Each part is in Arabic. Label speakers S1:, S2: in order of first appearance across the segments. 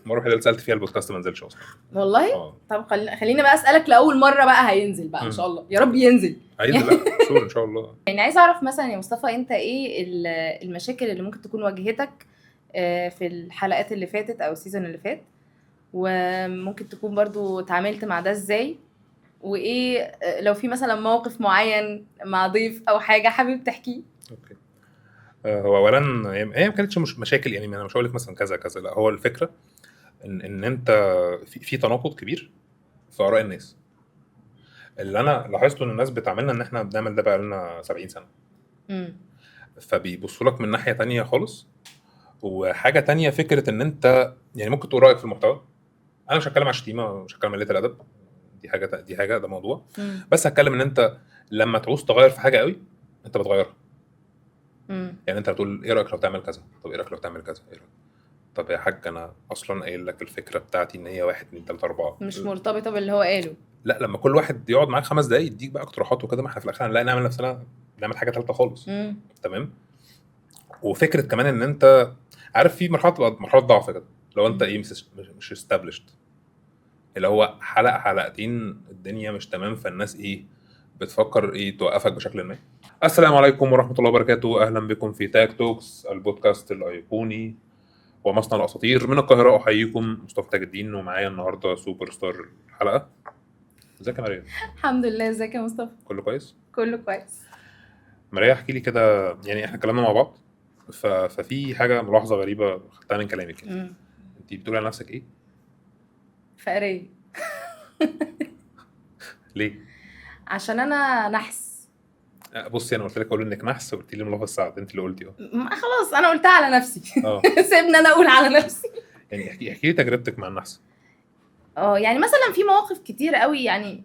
S1: المره اللي سالت فيها البودكاست ما نزلش اصلا
S2: والله. طب خلينا بقى اسالك لاول مره بقى هينزل بقى ان شاء الله يا رب ينزل.
S1: عايز لا شور ان شاء الله.
S2: يعني عايز اعرف مثلا يا مصطفى انت ايه المشاكل اللي ممكن تكون واجهتك في الحلقات اللي فاتت او السيزون اللي فات، وممكن تكون برضو تعاملت مع ده ازاي، وايه لو في مثلا موقف معين مع ضيف او حاجه حابب تحكيه.
S1: اوكي. هو اولا هي ما كانتش مش مشاكل، يعني انا مش هقول لك مثلا كذا كذا، لا هو الفكره ان انت في تناقض كبير في اراء الناس. اللي انا لاحظته ان الناس بتعملنا ان احنا بنعمل ده بقى لنا 70 سنه، فبيبصوا لك من ناحيه تانية خالص. وحاجه تانية فكره ان انت يعني ممكن تقول رايك في المحتوى. انا مش هتكلم عن شتيمه، مش هتكلم عن قله الادب، دي حاجه ده موضوع. بس هتكلم ان انت لما تعوز تغير في حاجه قوي انت بتغيرها. يعني انت بتقول ايه رايك لو تعمل كذا، طب ايه رايك لو تعمل كذا، ايه رايك؟ طب يا حاج انا اصلا قايل لك الفكره بتاعتي ان هي 1 2 3 4
S2: مش مرتبطه باللي هو قاله.
S1: لا، لما كل واحد يقعد معاك 5 دقايق يديك بقى اقتراحات وكده، ما احنا في الاخر هنلاقي نعمل نفسنا نعمل حاجه ثالثه خالص. تمام. وفكره كمان ان انت عارف في مرحله ضعف كده، لو انت ايه مش established، اللي هو حلقتين الدنيا مش تمام، فالناس ايه بتفكر ايه توقفك بشكل ما. السلام عليكم ورحمه الله وبركاته، اهلا بكم في تاك توكس، البودكاست الايقوني ومصنع الاساطير من القاهره. احييكم مصطفى تاج الدين، ومعايا النهارده سوبر ستار الحلقه. ازيك يا مريم؟
S2: الحمد لله. ازيك يا مصطفى؟
S1: كله كويس.
S2: كله كويس.
S1: مريم احكي لي كده، يعني احنا اتكلمنا مع بعض ففي حاجه ملاحظه غريبه خدتها من كلامك يعني. انت بتقولي على نفسك ايه؟
S2: فقريه.
S1: ليه؟
S2: عشان انا نحس.
S1: بصي انا قلت لك اقول انك نحس، وقلت لي ملخص ساعه، انت اللي قلتي
S2: خلاص انا قلتها على نفسي. سيبني انا اقول على نفسي.
S1: يعني احكي لي تجربتك مع النحس.
S2: يعني مثلا في مواقف كتير قوي يعني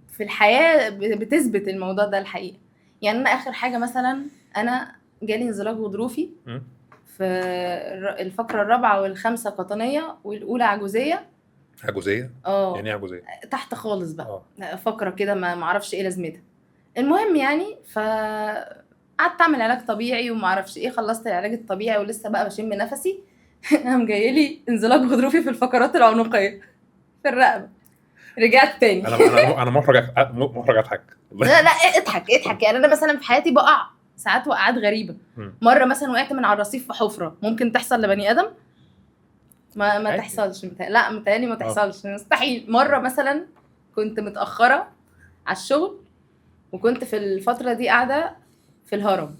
S2: في الحياه بتثبت الموضوع ده الحقيقه. يعني انا اخر حاجه مثلا انا جالي انزلاق غضروفي في الفقره الرابعه والخامسه قطنيه والاولى عجوزيه. يعني عجوزيه تحت خالص بقى. فقره كده ما اعرفش ايه لازمتها. المهم يعني قعدت اعمل علاج طبيعي وما اعرفش ايه، خلصت العلاج الطبيعي ولسه بقى بشم نفسي قام جاي لي انزلاق غضروفي في الفقرات العنقيه في الرقبه. رجعت تاني.
S1: انا محرج اضحك.
S2: لا اضحك. يعني انا مثلا في حياتي بقع ساعات وقعات غريبه. مره مثلا وقعت من على الرصيف في حفره، ممكن تحصل لبني ادم؟ ما تحصلش. لا متهيألي ما تحصلش، مستحيل. مره مثلا كنت متاخره على الشغل وكنت في الفتره دي قاعده في الهرم،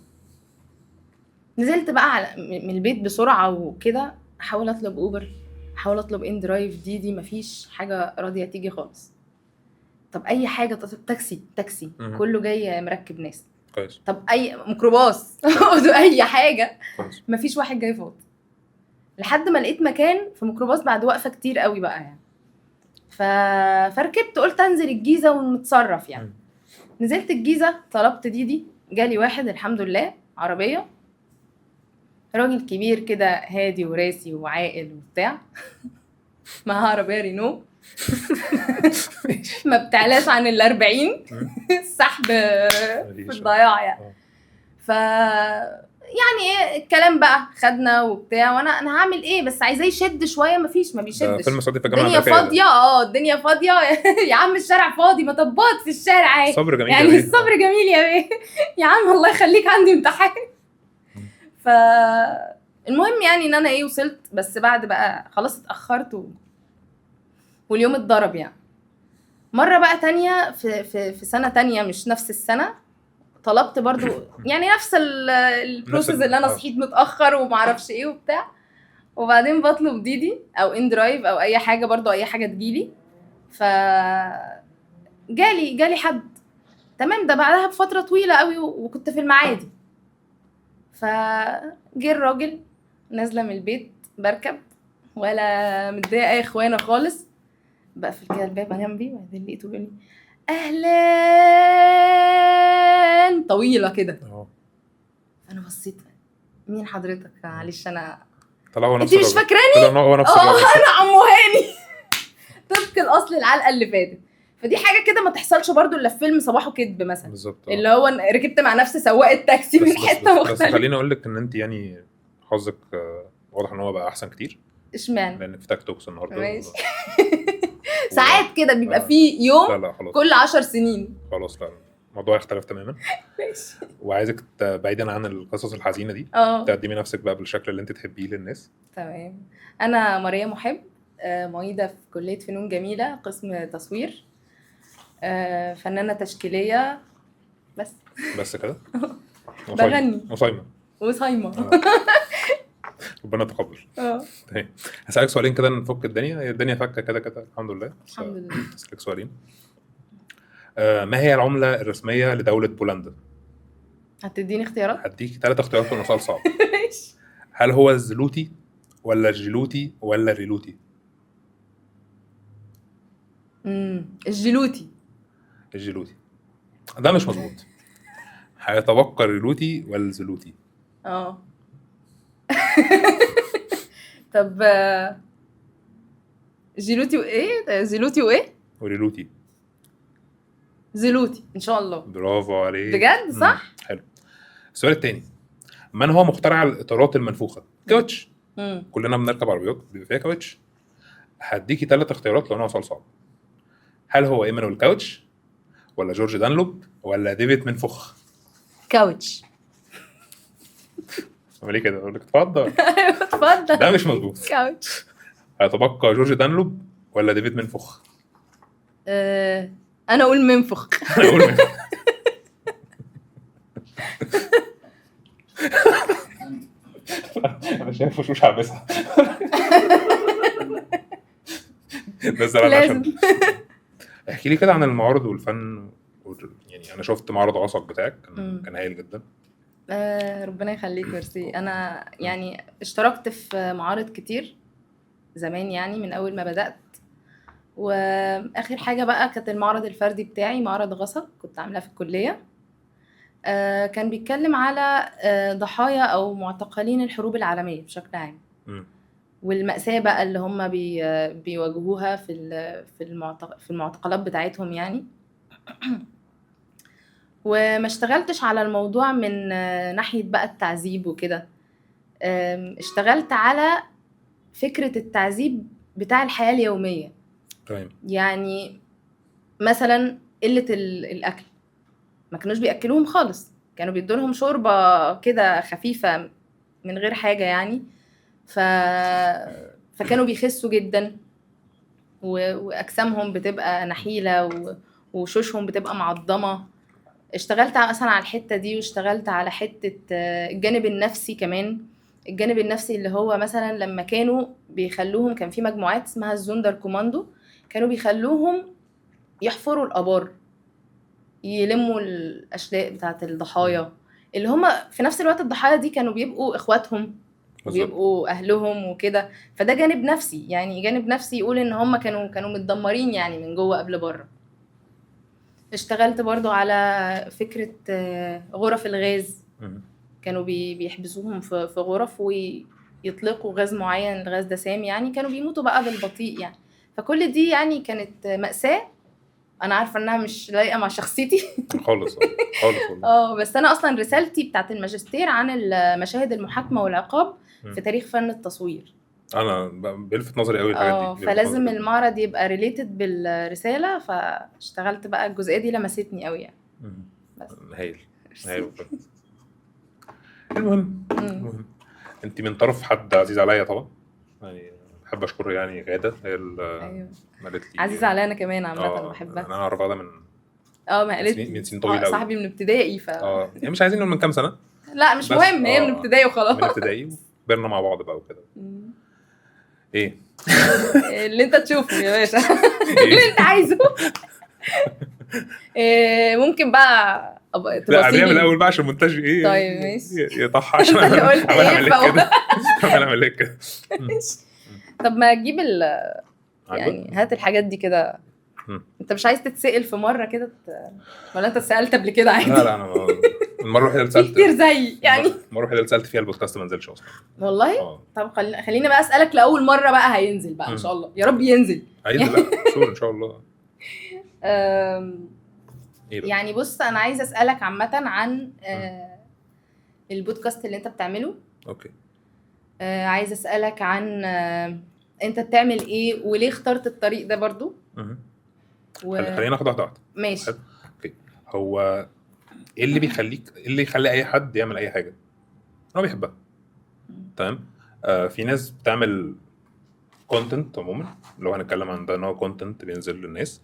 S2: نزلت بقى من البيت بسرعه وكده، احاول اطلب اوبر، احاول اطلب ان درايف، دي مفيش حاجه راضيه تيجي خالص. طب اي حاجه، تاكسي كله جاي مركب ناس
S1: كويس.
S2: طب اي ميكروباص اي حاجه مفيش واحد جاي فاضي، لحد ما لقيت مكان في ميكروباص بعد وقفه كتير قوي بقى يعني. فركبت، قلت انزل الجيزه ونتصرف يعني. نزلت الجيزه، طلبت ديدي، جالي واحد الحمد لله عربيه، راجل كبير كده هادي وراسي وعاقل وبتاع معها عربيه رينو ما بتعلاش عن 40 السحب في الضياع يعني. يعني ايه الكلام بقى، خدنا وبتاع، وانا هعمل ايه بس عايزاه يشد شويه، ما بيشدش.
S1: فيلم صديق في الجامعه
S2: الدنيا فاضيه. الدنيا فاضيه يا عم، الشارع فاضي، ما طبات في الشارع اهي.
S1: الصبر جميل
S2: يعني الصبر جميل يا بيه. يا عم الله يخليك عندي امتحان. المهم يعني ان انا ايه وصلت، بس بعد بقى خلاص اتاخرت واليوم اتضرب يعني. مره بقى تانية في سنه تانية مش نفس السنه، طلبت برضو يعني نفس البروسيس اللي انا صحيت متاخر وما اعرفش ايه وبتاع، وبعدين بطلب ديدي او ان درايف او اي حاجه، برضو اي حاجه تجيلي. جالي حد تمام، ده بعدها بفتره طويله قوي وكنت في المعادي. فجه الراجل، نازله من البيت بركب ولا متضايقه يا اخوانا خالص، بقفل كده الباب جنبي، وبعدين لقيته بيقول لي اهلا طويله كده. انا بصيت مين حضرتك؟ معلش انا انت مش فاكراني؟ انا عمو هاني طبق الاصل العلقه اللي فاتت. فدي حاجه كده ما تحصلش برضو الا في فيلم صباحه كدب مثلا.
S1: بالظبط.
S2: اللي هو ركبت مع نفس سواق التاكسي من حته مختلفه.
S1: بس خليني اقول لك ان انت يعني حظك واضح ان هو بقى احسن كتير،
S2: اشمعنى؟
S1: لان في تاك توكس النهارده
S2: ماشي. ساعات كده بيبقى في يوم
S1: لا خلاص
S2: كل 10 سنين.
S1: خلاص، لا الموضوع اختلف تماما.
S2: ماشي.
S1: وعايزك بعيدا عن القصص الحزينه دي تقدمي نفسك بقى بالشكل اللي انت تحبيه للناس.
S2: تمام. انا ماريا محب، معيده في كليه فنون جميله قسم تصوير، فنانه تشكيليه
S1: بس كده.
S2: بغني
S1: وصايمه
S2: وصايمه.
S1: ربنا يتقبل. طيب هسألك سؤالين كده نفك الدنيا. هي الدنيا فكه كده كده الحمد لله.
S2: الحمد لله.
S1: هسألك سؤالين. ما هي العمله الرسميه لدوله بولندا؟
S2: هتديني اختيارات؟
S1: هديك 3 اختيارات لانه سؤال صعب.
S2: ماشي.
S1: هل هو الزلوتي ولا الجلوتي ولا الريلوتي؟
S2: الجلوتي.
S1: الجلوتي ده مش مظبوط. هيتبقى الريلوتي ولا الزلوتي؟
S2: طب جلوتي وايه؟ زلوتي وايه؟
S1: وريلوتي.
S2: زلوتي ان شاء الله.
S1: برافو عليك
S2: بجد صح.
S1: حلو. السؤال الثاني، من هو مخترع الاطارات المنفوخه؟ كاوتش. كلنا بنركب عربيات بيبقى فيها كاوتش. هديكي 3 اختيارات لو انا سؤال صعب. هل هو ايمانويل كاوتش ولا جورج دانلوب ولا ديفيد منفوخ؟
S2: كاوتش.
S1: عملي كده اقول لك اتفضل.
S2: اتفضل.
S1: ده مش مظبوط.
S2: كاوتش.
S1: هيتبقى جورج دانلوب ولا ديفيد منفوخ؟
S2: انا اقول منفخ.
S1: انا اقول منفوخ. انا شايف وشوش عابسها. بس
S2: لازم.
S1: احكي لي كده عن المعارض والفن. يعني انا شفت معرض عصق بتاعك كان هايل جدا.
S2: ربنا يخليك. ميرسي. انا يعني اشتركت في معارض كتير زمان يعني من اول ما بدأت، واخر حاجة بقى كانت المعرض الفردي بتاعي، معرض غصب كنت عاملاه في الكلية. كان بيتكلم على ضحايا او معتقلين الحروب العالمية بشكل عام، والمأساة بقى اللي هم بيواجهوها في المعتقلات بتاعتهم يعني. وما اشتغلتش على الموضوع من ناحية بقى التعذيب وكده، اشتغلت على فكرة التعذيب بتاع الحياة اليومية. يعني مثلا قلة الأكل، ما كانوش بيأكلوهم خالص، كانوا بيدولهم شوربة كده خفيفة من غير حاجة يعني. فكانوا بيخسوا جدا، وأجسامهم بتبقى نحيلة وشوشهم بتبقى معضمة. اشتغلت مثلا على الحتة دي، واشتغلت على حتة الجانب النفسي كمان. الجانب النفسي اللي هو مثلا لما كانوا بيخلوهم، كان في مجموعات اسمها الزوندر كوماندو، كانوا بيخلوهم يحفروا الآبار، يلموا الأشلاء بتاعت الضحايا، اللي هم في نفس الوقت الضحايا دي كانوا بيبقوا إخواتهم وبيبقوا أهلهم وكده. فده جانب نفسي يعني، جانب نفسي يقول إن هم كانوا متدمرين يعني من جوه قبل بره. اشتغلت برضو على فكرة غرف الغاز، كانوا بيحبسوهم في غرف ويطلقوا غاز معين، الغاز ده سام يعني، كانوا بيموتوا بقى بالبطيء يعني. فكل دي يعني كانت مأساة. انا عارفه انها مش لايقه مع شخصيتي
S1: خالص
S2: بس انا اصلا رسالتي بتاعت الماجستير عن مشاهد المحاكمه والعقاب في تاريخ فن التصوير.
S1: انا بلفت نظري قوي الحاجات دي.
S2: فلازم المعرض يبقى ريليتد بالرساله، فاشتغلت بقى الجزئيه دي لمستني قوي يعني.
S1: بس هايل. المهم انت من طرف حد عزيز عليا طبعا، يعني بحب اشكره يعني غاده، هي
S2: ايوه عزيزه عليا انا كمان عامه بحبها.
S1: انا اعرف غاده من
S2: ما قالت
S1: من سنين طويله قوي،
S2: صاحبي من ابتدائي
S1: يعني مش عايزين نقول من كام سنه،
S2: لا مش مهم، هي من ابتدائي وخلاص.
S1: من ابتدائي وكبرنا مع بعض بقى وكده. ايه
S2: اللي انت تشوفه يا باشا. اللي انت عايزه. ممكن بقى
S1: لا قبلها من الاول بقى عشان المونتاج
S2: طيب ماشي
S1: يطح عشان اعمل لك كده.
S2: طب ما تجيب يعني هات الحاجات دي كده. انت مش عايز تتسأل في مره كده ولا انت اتسألت قبل كده عادي؟
S1: لا انا المره الوحيده اللي اتسألت
S2: كتير زي يعني
S1: المره الوحيده اللي اتسألت فيها البودكاست ما نزلش اصلا
S2: والله. طب خليني بقى اسالك لاول مره بقى هينزل بقى ان شاء الله، يا رب ينزل.
S1: لا شور ان شاء الله.
S2: يعني بص انا عايزه اسالك عامه عن البودكاست اللي انت بتعمله.
S1: اوكي.
S2: عايزه اسالك عن انت بتعمل ايه وليه اخترت الطريق ده برضو
S1: خلينا ناخد واحده واحده.
S2: ماشي.
S1: اوكي. هو ايه اللي بيخليك، ايه اللي يخلي اي حد يعمل اي حاجه هو بيحبها؟ تمام. في ناس بتعمل كونتنت عموما، لو هنتكلم عن ده ان هو كونتنت بينزل للناس،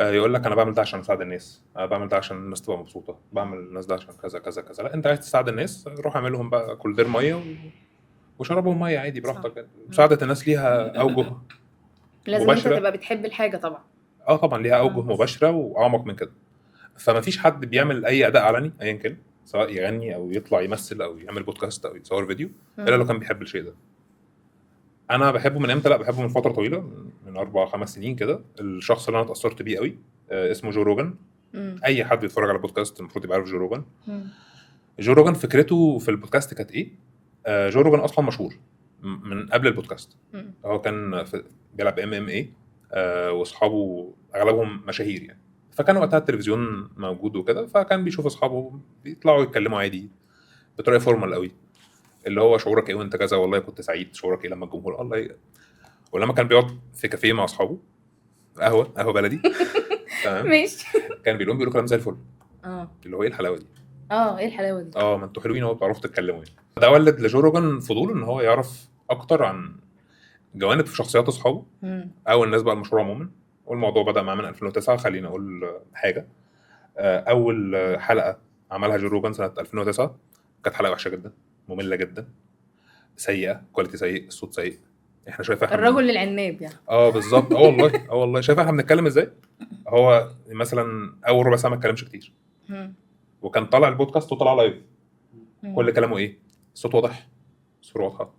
S1: يقول لك انا بعمل ده عشان اساعد الناس، انا بعمل ده عشان الناس تبقى مبسوطه، بعمل الناس ده عشان كذا كذا كذا. لا، انت عايز تساعد الناس، روح اعمل لهم بقى كل دير ميه وشربهم ميه عادي براحتك. مساعده الناس ليها اوجه
S2: لازم انت
S1: مباشره.
S2: تبقى بتحب الحاجه طبعا.
S1: طبعا ليها اوجه مباشره واعمق من كده. فما فيش حد بيعمل اي اداء علني ايا كان، سواء يغني او يطلع يمثل او يعمل بودكاست او يصور فيديو، الا لو كان بيحب الشيء ده. انا بحبه من امتى؟ لا، بحبه من فتره طويله، من 4-5 سنين كده. الشخص اللي انا اتاثرت بيه قوي اسمه جو روجان. اي حد بيتفرج على بودكاست المفروض يبقى عارف جو روجان. جو روجان فكرته في البودكاست كانت ايه؟ جو روجان اصلا مشهور من قبل البودكاست. هو كان بيلعب MMA، واصحابه اغلبهم مشاهير يعني. فكان وقتها التلفزيون موجود وكده، فكان بيشوف اصحابه بيطلعوا يتكلموا عادي بطريقه فورمال قوي، اللي هو شعورك ايه وانت كذا، والله كنت سعيد، شعورك ايه لما الجمهور الله ولما كان بيقعد في كافيه مع اصحابه، قهوه بلدي تمام،
S2: ماشي.
S1: كان بيقولوا كلام زي الفل. اللي هو ايه الحلاوه دي؟
S2: ايه الحلاوه دي؟
S1: ما انتوا حلوين اهو، بتعرفوا تتكلموا يعني. ده ولد لجو روجان فضول ان هو يعرف اكتر عن جوانب في شخصيات اصحابه او الناس بقى المشهوره عموما. والموضوع بدا معاه من 2009. خلينا اقول حاجه، اول حلقه عملها جو روجان سنه 2009 كانت حلقه وحشه جدا، ممله جدا، سيئه، كواليتي سيء، الصوت سيء. احنا شايف
S2: الرجل العناب يعني.
S1: بالظبط. والله شايف احنا بنتكلم ازاي. هو مثلا اول ربع ساعه ما اتكلمش كتير، وكان طالع البودكاست وطلع لايف. كل كلامه ايه؟ الصوت واضح، الصوره واضحه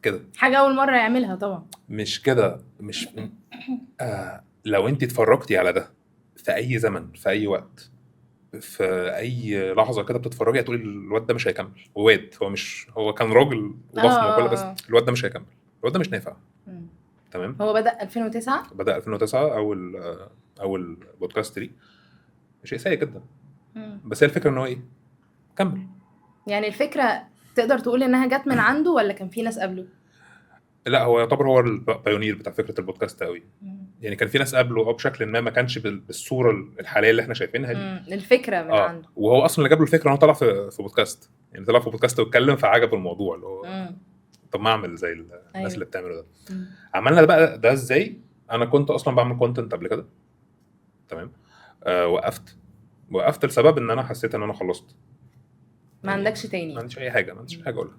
S1: كده.
S2: حاجه اول مره يعملها طبعا.
S1: مش كده، مش لو انت اتفرجتي على ده في اي زمن، في اي وقت، في اي لحظه كده بتتفرجي، هتقولي الواد ده مش هيكمل. وواد هو كان راجل وضخم وكل، بس الواد ده مش هيكمل، الواد ده مش نافع. تمام.
S2: هو بدأ 2009.
S1: بدأ 2009 اول بودكاست لي. شيء سيء جدا. بس هي الفكره ان هو ايه؟ كمل.
S2: يعني الفكره تقدر تقول انها جت من عنده ولا كان في ناس قبله؟
S1: لا، هو يعتبر هو البايونير بتاع فكره البودكاست قوي. يعني كان في ناس قبله او بشكل ما كانش بالصوره الحاليه اللي احنا شايفينها دي.
S2: الفكره من عنده.
S1: وهو اصلا اللي جاب له الفكره انه طلع في بودكاست. يعني طلع في بودكاست واتكلم، فعجبه الموضوع اللي هو طب ما اعمل زي الناس اللي بتعمله ده. عملنا بقى ده ازاي؟ انا كنت اصلا بعمل كونتنت قبل كده، تمام. وقفت لسبب ان انا حسيت ان انا خلصت.
S2: ما عندكش تاني؟
S1: ما عنديش اي حاجه، اقولها.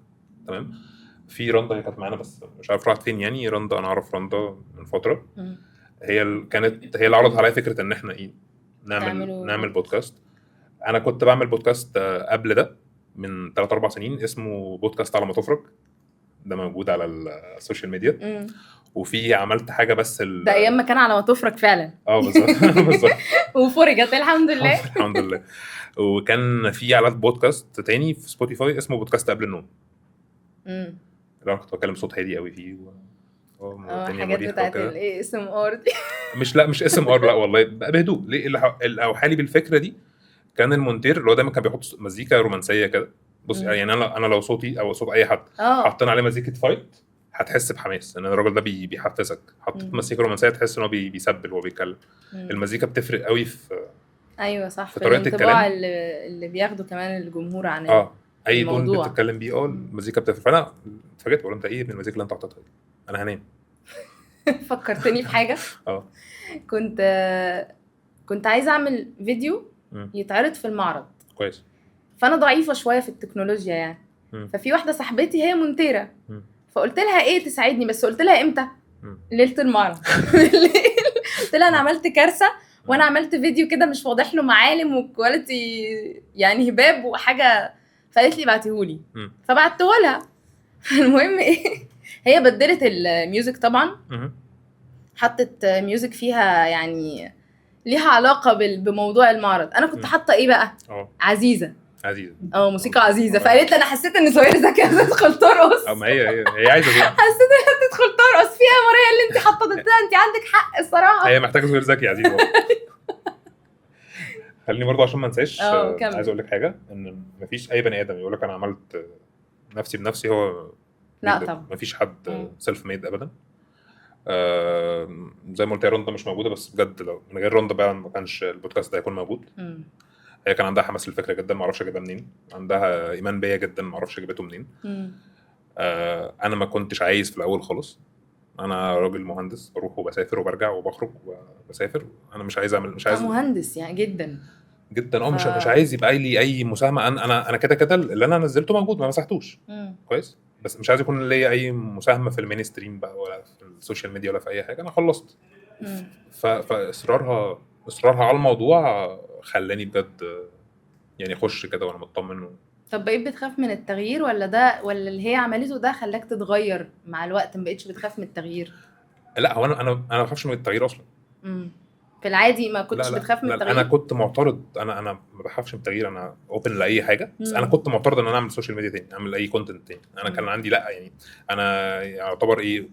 S1: تمام. في رندا هي كانت معانا بس مش عارف راحت فين. يعني رندا، انا اعرف رندا من فتره. كانت هي اللي عرضت عليا فكره ان احنا نعمل بودكاست. انا كنت بعمل بودكاست قبل ده من 3-4 سنين، اسمه بودكاست على ما تفرج. ده موجود على السوشيال ميديا. وفي عملت حاجه بس
S2: ده ايام ما كان على ما تفرج فعلا.
S1: بالظبط.
S2: وفرجت الحمد لله.
S1: الحمد لله. وكان في على بودكاست تاني في سبوتيفاي اسمه بودكاست قبل النوم. انا كنت بتكلم صوت هادي قوي فيه
S2: حاجات بتاعت الايه اسم ار دي.
S1: مش اسم ار، لا والله بهدوء. ليه اللي اوحالي بالفكره دي كان المونتير اللي هو دايما كان بيحط مزيكا رومانسيه كده. بص يعني انا لو صوتي او صوت اي حد حطينا عليه مزيكا فايت هتحس بحماس، ان الراجل ده بيحفزك. حطيت مزيكا رومانسيه تحس ان هو بيسبل وهو بيتكلم. المزيكا بتفرق قوي في
S2: ايوه صح،
S1: في طريقه الكلام
S2: اللي بياخده كمان الجمهور عن
S1: اي تون بتتكلم بيه. المزيكا بتفرق. فانا اتفاجئت، قلت انت ايه من المزيكا اللي انت حطيتها دي؟ انا هنام.
S2: فكرتني بحاجه. كنت عايزه اعمل فيديو يتعرض في المعرض.
S1: كويس.
S2: فانا ضعيفه شويه في التكنولوجيا يعني. ففي واحده صاحبتي هي مونتيره، فقلت لها ايه تساعدني، بس قلت لها امتى؟ ليله المعرض. قلت لها انا عملت كارثه، وانا عملت فيديو كده مش واضح له معالم وكواليتي يعني هباب وحاجه. فقالت لي بعتيهولي، فبعته لها. المهم ايه، هي بدلت الميوزك طبعا، حطت ميوزك فيها يعني ليها علاقه بموضوع المعرض. انا كنت حاطه ايه بقى؟ عزيزه. موسيقى عزيزه. فقالت لي انا حسيت ان سهير زكي هتدخل ترقص.
S1: ما هي عايزه دي.
S2: حسيت انها هتدخل ترقص فيها مريا اللي انت حطيتها. انت عندك حق الصراحه،
S1: هي محتاجه سهير زكي عزيزه. خليني برضه عشان ما انساش، عايز اقول لك حاجه، ان مفيش اي بني ادم يقول لك انا عملت نفسي بنفسي هو
S2: لا طبعا
S1: مفيش حد
S2: مم.
S1: سيلف ميد ابدا. زي ما قلت، هي رندا مش موجوده، بس بجد لو من غير رندا بقى ما كانش البودكاست ده هيكون موجود.
S2: مم.
S1: هي كان عندها حماس للفكره جدا، ما اعرفش اجيبها منين، عندها ايمان بيا جدا، ما اعرفش جابته منين.
S2: مم.
S1: انا ما كنتش عايز في الاول خالص، انا راجل مهندس بروح وبسافر وبرجع وبخرج وبسافر، انا مش عايز اعمل، مش عايز
S2: مهندس يعني جدا
S1: جدا مش عايز يبقى لي اي مساهمه. انا كده كده اللي انا نزلته موجود، ما مسحتوش كويس، بس مش عايز يكون ليا اي مساهمه في المين ستريم بقى، ولا في السوشيال ميديا، ولا في اي حاجه. انا خلصت. فاصرارها على الموضوع خلاني بجد يعني اخش كده وانا مطمن.
S2: طب بقيت بتخاف من التغيير ولا اللي هي عملته ده خلاك تتغير مع الوقت، ما بقيتش بتخاف من التغيير؟
S1: لا، هو انا ما بخافش من التغيير اصلا.
S2: في العادي ما كنتش
S1: لا
S2: بتخاف من
S1: لا،
S2: التغيير؟
S1: انا كنت معترض، انا ما بخافش من التغيير، انا اوبن لاي حاجه. بس انا كنت معترض ان انا اعمل سوشيال ميديا تاني، اعمل اي كونتنت تاني. انا كان عندي لا يعني، انا يعتبر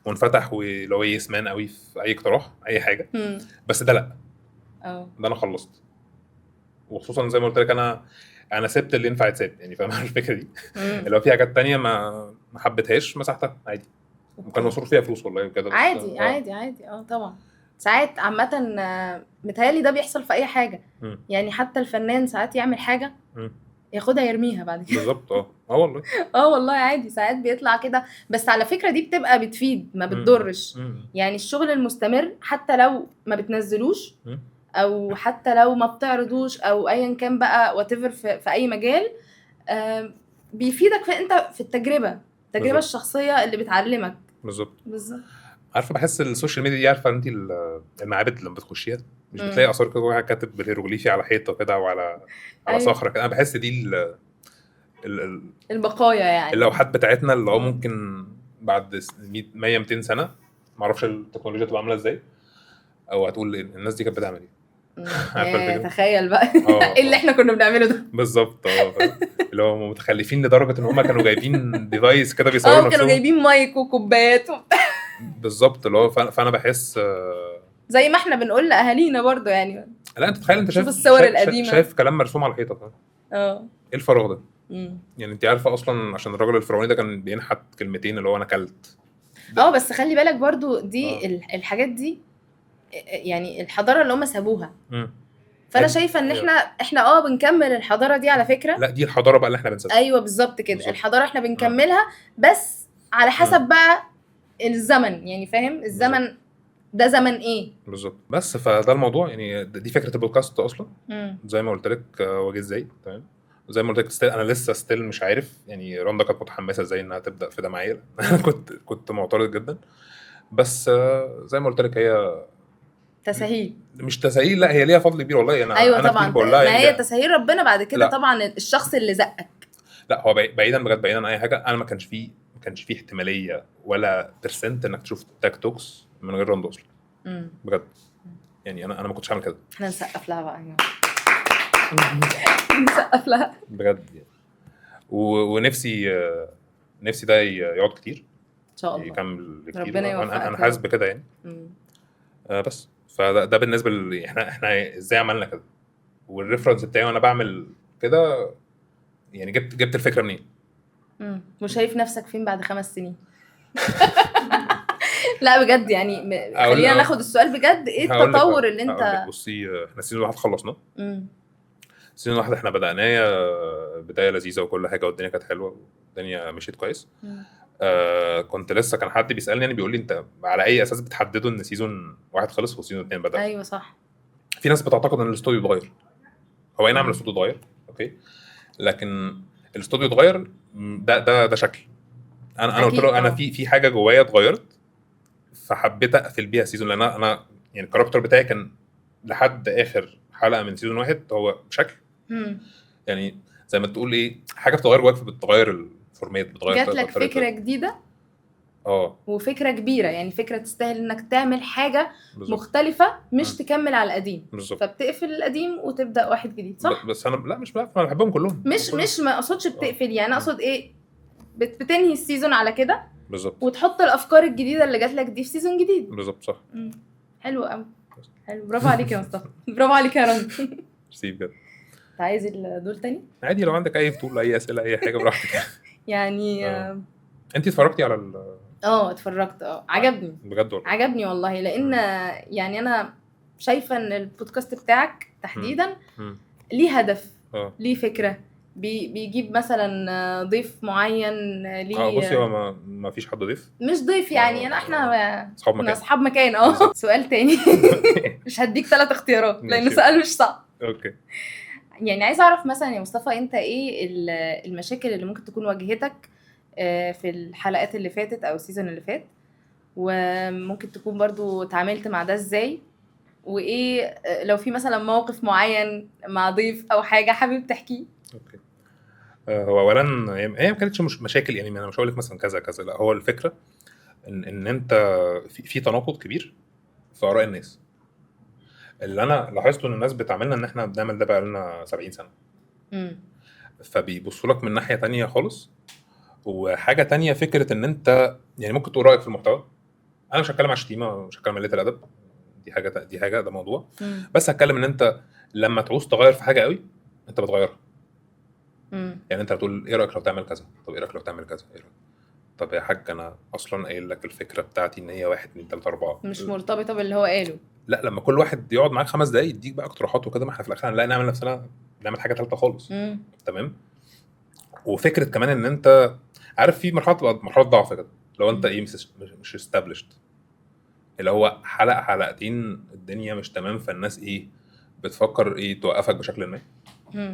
S1: منفتح ولو يسمان قوي في اي اقتراح اي حاجه. بس ده لا، ده انا خلصت. وخصوصا زي ما قلت لك، انا سبت اللي ينفع يتساب، يعني فاهم الفكره دي. لو في حاجات تانية ما حبيتهاش مسحتها عادي، وكان مصروف فيها فلوس والله وكده.
S2: عادي عادي طبعا. ساعات عامه متهيألي ده بيحصل في اي حاجه. يعني حتى الفنان ساعات يعمل حاجه ياخدها يرميها بعد كده.
S1: بالظبط. والله
S2: والله عادي، ساعات بيطلع كده. بس على فكره دي بتبقى بتفيد، ما بتضرش. يعني الشغل المستمر حتى لو ما بتنزلوش او حتى لو ما بتعرضوش او ايا كان بقى whatever في اي مجال، بيفيدك في التجربه الشخصيه اللي بتعلمك.
S1: بالظبط. عارفه، بحس السوشيال ميديا دي، عارفه انت المعابد لما بتخشيها مش بتلاقي اثار كده واحد كاتب بالهيروغليفي على حيطه كده وعلى صخره كده. انا بحس دي
S2: البقايا، يعني
S1: اللوحات بتاعتنا اللي هو ممكن بعد 100 200 سنه ما اعرفش التكنولوجيا تبقى عامله ازاي، او هتقول الناس دي كانت بتعمل ايه.
S2: تخيل بقى ايه اللي احنا كنا بنعمله ده.
S1: بالظبط. اللي هو متخلفين لدرجه ان هم كانوا جايبين ديفايس كده بيصوروا نفسهم،
S2: كانوا جايبين مايك وكوبايات
S1: بالظبط. اللي هو فانا بحس
S2: زي ما احنا بنقول لاهالينا برضو يعني.
S1: لا انت تخيل، انت شايف
S2: الصور القديمه،
S1: شايف كلام مرسوم على الحيطه. ايه الفراغ ده؟ يعني انت عارفه اصلا عشان الراجل الفرعوني ده كان بينحت كلمتين اللي هو انا كلت.
S2: بس خلي بالك برضو دي الحاجات دي، يعني الحضاره اللي هم سابوها. فانا شايفه ان احنا بنكمل الحضاره دي على فكره.
S1: لا، دي الحضاره بقى اللي احنا بنسابها.
S2: ايوه بالظبط كده. الحضاره احنا بنكملها بس على حسب بقى الزمن، يعني فاهم الزمن بالزبط. ده زمن ايه بالظبط.
S1: بس فده الموضوع، يعني دي فكره البودكاست اصلا. زي ما قلت لك واجي ازاي تمام. زي ما قلت لك انا لسه ستيل مش عارف، يعني رندا كانت متحمسه ازاي انها تبدا في ده معايا. انا كنت معترض جدا. بس زي ما قلت لك، هي
S2: تسهيل،
S1: مش تسهيل، لا هي ليها فضل كبير والله.
S2: انا طبعا بقول لها ما هي تسهيل ربنا بعد كده. طبعا الشخص اللي زقك،
S1: لا هو بعيدا بجد، بعيدا عن اي حاجه، انا ما كانش فيه احتماليه ولا برسنت انك تشوف تاك توكس من غير رندا اصلا. بجد يعني انا ما كنتش هعمل كده.
S2: احنا نسقف لها بقى نسقف لها
S1: بجد يعني. ونفسي ده يقعد كتير
S2: ان شاء الله،
S1: يكمل كتير.
S2: ربنا يوفقك.
S1: انا حاسس بكده يعني. بس فده بالنسبه احنا ازاي عملنا كده، والريفرنس بتاعي وانا بعمل كده، يعني جبت الفكره منين.
S2: وشايف نفسك فين بعد 5 سنين؟ لا بجد يعني خلينا ناخد السؤال بجد. ايه التطور اللي انت
S1: بصي، احنا سيزون 1 خلصنا. سيزون 1 احنا بدأناه بدايه لذيذه وكل حاجه، والدنيا كانت حلوه والدنيا مشيت كويس. كنت لسه كان حد بيسالني، يعني بيقول لي انت على اي اساس بتحددوا ان سيزون 1 خلص وسيزون 2 بدأ؟
S2: ايوه صح.
S1: في ناس بتعتقد ان الاستوديو اتغير. هو نعم الاستوديو اتغير اوكي، لكن الاستوديو اتغير ده شكل. انا قلت له انا في حاجه جوايا اتغيرت، فحبيت اقفل بيها سيزون. لان انا يعني الكاركتر بتاعي كان لحد اخر حلقه من سيزون 1 هو بشكل يعني زي ما تقول ايه، حاجه بتتغير جواك، بتغير الفورمات، بتغير.
S2: جات لك فكره جديده وفكره كبيره، يعني فكره تستاهل انك تعمل حاجه بالزبط. مختلفه، مش تكمل على القديم بالزبط. فبتقفل القديم وتبدا واحد جديد، صح؟
S1: بس انا لا مش بحبهم كلهم.
S2: مش ما اقصدش بتقفل، يعني اقصد ايه، بتنهي السيزون على كده
S1: بالظبط،
S2: وتحط الافكار الجديده اللي جات لك دي في سيزون جديد.
S1: بالظبط صح.
S2: حلو قوي، حلو، برافو عليك يا مصطفى. برافو عليك يا رنا.
S1: ميرسي بجد.
S2: انت عايز الدور تاني؟
S1: عادي، لو عندك اي فضول، اي اسئله، اي حاجه براحتك.
S2: يعني
S1: انت اتفرجتي على
S2: اتفرجت. عجبني
S1: بجد والله؟
S2: عجبني والله، لان يعني انا شايفه ان البودكاست بتاعك تحديدا ليه هدف، ليه فكره، بيجيب مثلا ضيف معين ليه.
S1: بصي هو ما فيش حد ضيف،
S2: مش ضيف يعني احنا
S1: اصحاب مكان.
S2: اصحاب مكان. سؤال تاني. مش هديك 3 اختيارات لانه سؤال مش صعب.
S1: اوكي.
S2: يعني عايز اعرف مثلا يا مصطفى، انت ايه المشاكل اللي ممكن تكون واجهتك في الحلقات اللي فاتت او السيزون اللي فات، وممكن تكون برضو تعاملت مع ده ازاي، وايه لو في مثلا موقف معين مع ضيف او حاجه حابب تحكيه.
S1: اوكي. هو اولا هي ما كانتش مش مشاكل، يعني انا مش هقول لك مثلا كذا كذا، لا هو الفكره ان انت في تناقض كبير في اراء الناس. اللي انا لاحظته ان الناس بتعملنا ان احنا بنعمل ده بقى لنا 70 سنه، فبيبصوا لك من ناحيه تانية خالص. وحاجه تانية فكره ان انت يعني ممكن تقول رايك في المحتوى. انا مش هتكلم عن شتيمه، مش هتكلم عن قله الادب، دي حاجه ده موضوع. بس هتكلم ان انت لما تعوز تغير في حاجه قوي انت بتغيرها. يعني انت بتقول ايه رايك لو تعمل كذا، طب ايه رايك لو تعمل كذا، ايه رأيك؟ طب يا حاج انا اصلا قايل لك الفكره بتاعتي ان هي 1 2 3 4
S2: مش مرتبطه باللي هو قاله.
S1: لا، لما كل واحد يقعد معاك 5 دقايق يديك بقى اقتراحات وكده، ما احنا في الاخر هنلاقي نعمل نفسنا نعمل حاجه ثالثه خالص. تمام. وفكره كمان ان انت عارف في مرحله ضعف كده، لو انت ايه مش استابلشت، اللي هو حلقه حلقتين الدنيا مش تمام، فالناس ايه بتفكر ايه توقفك بشكل ما.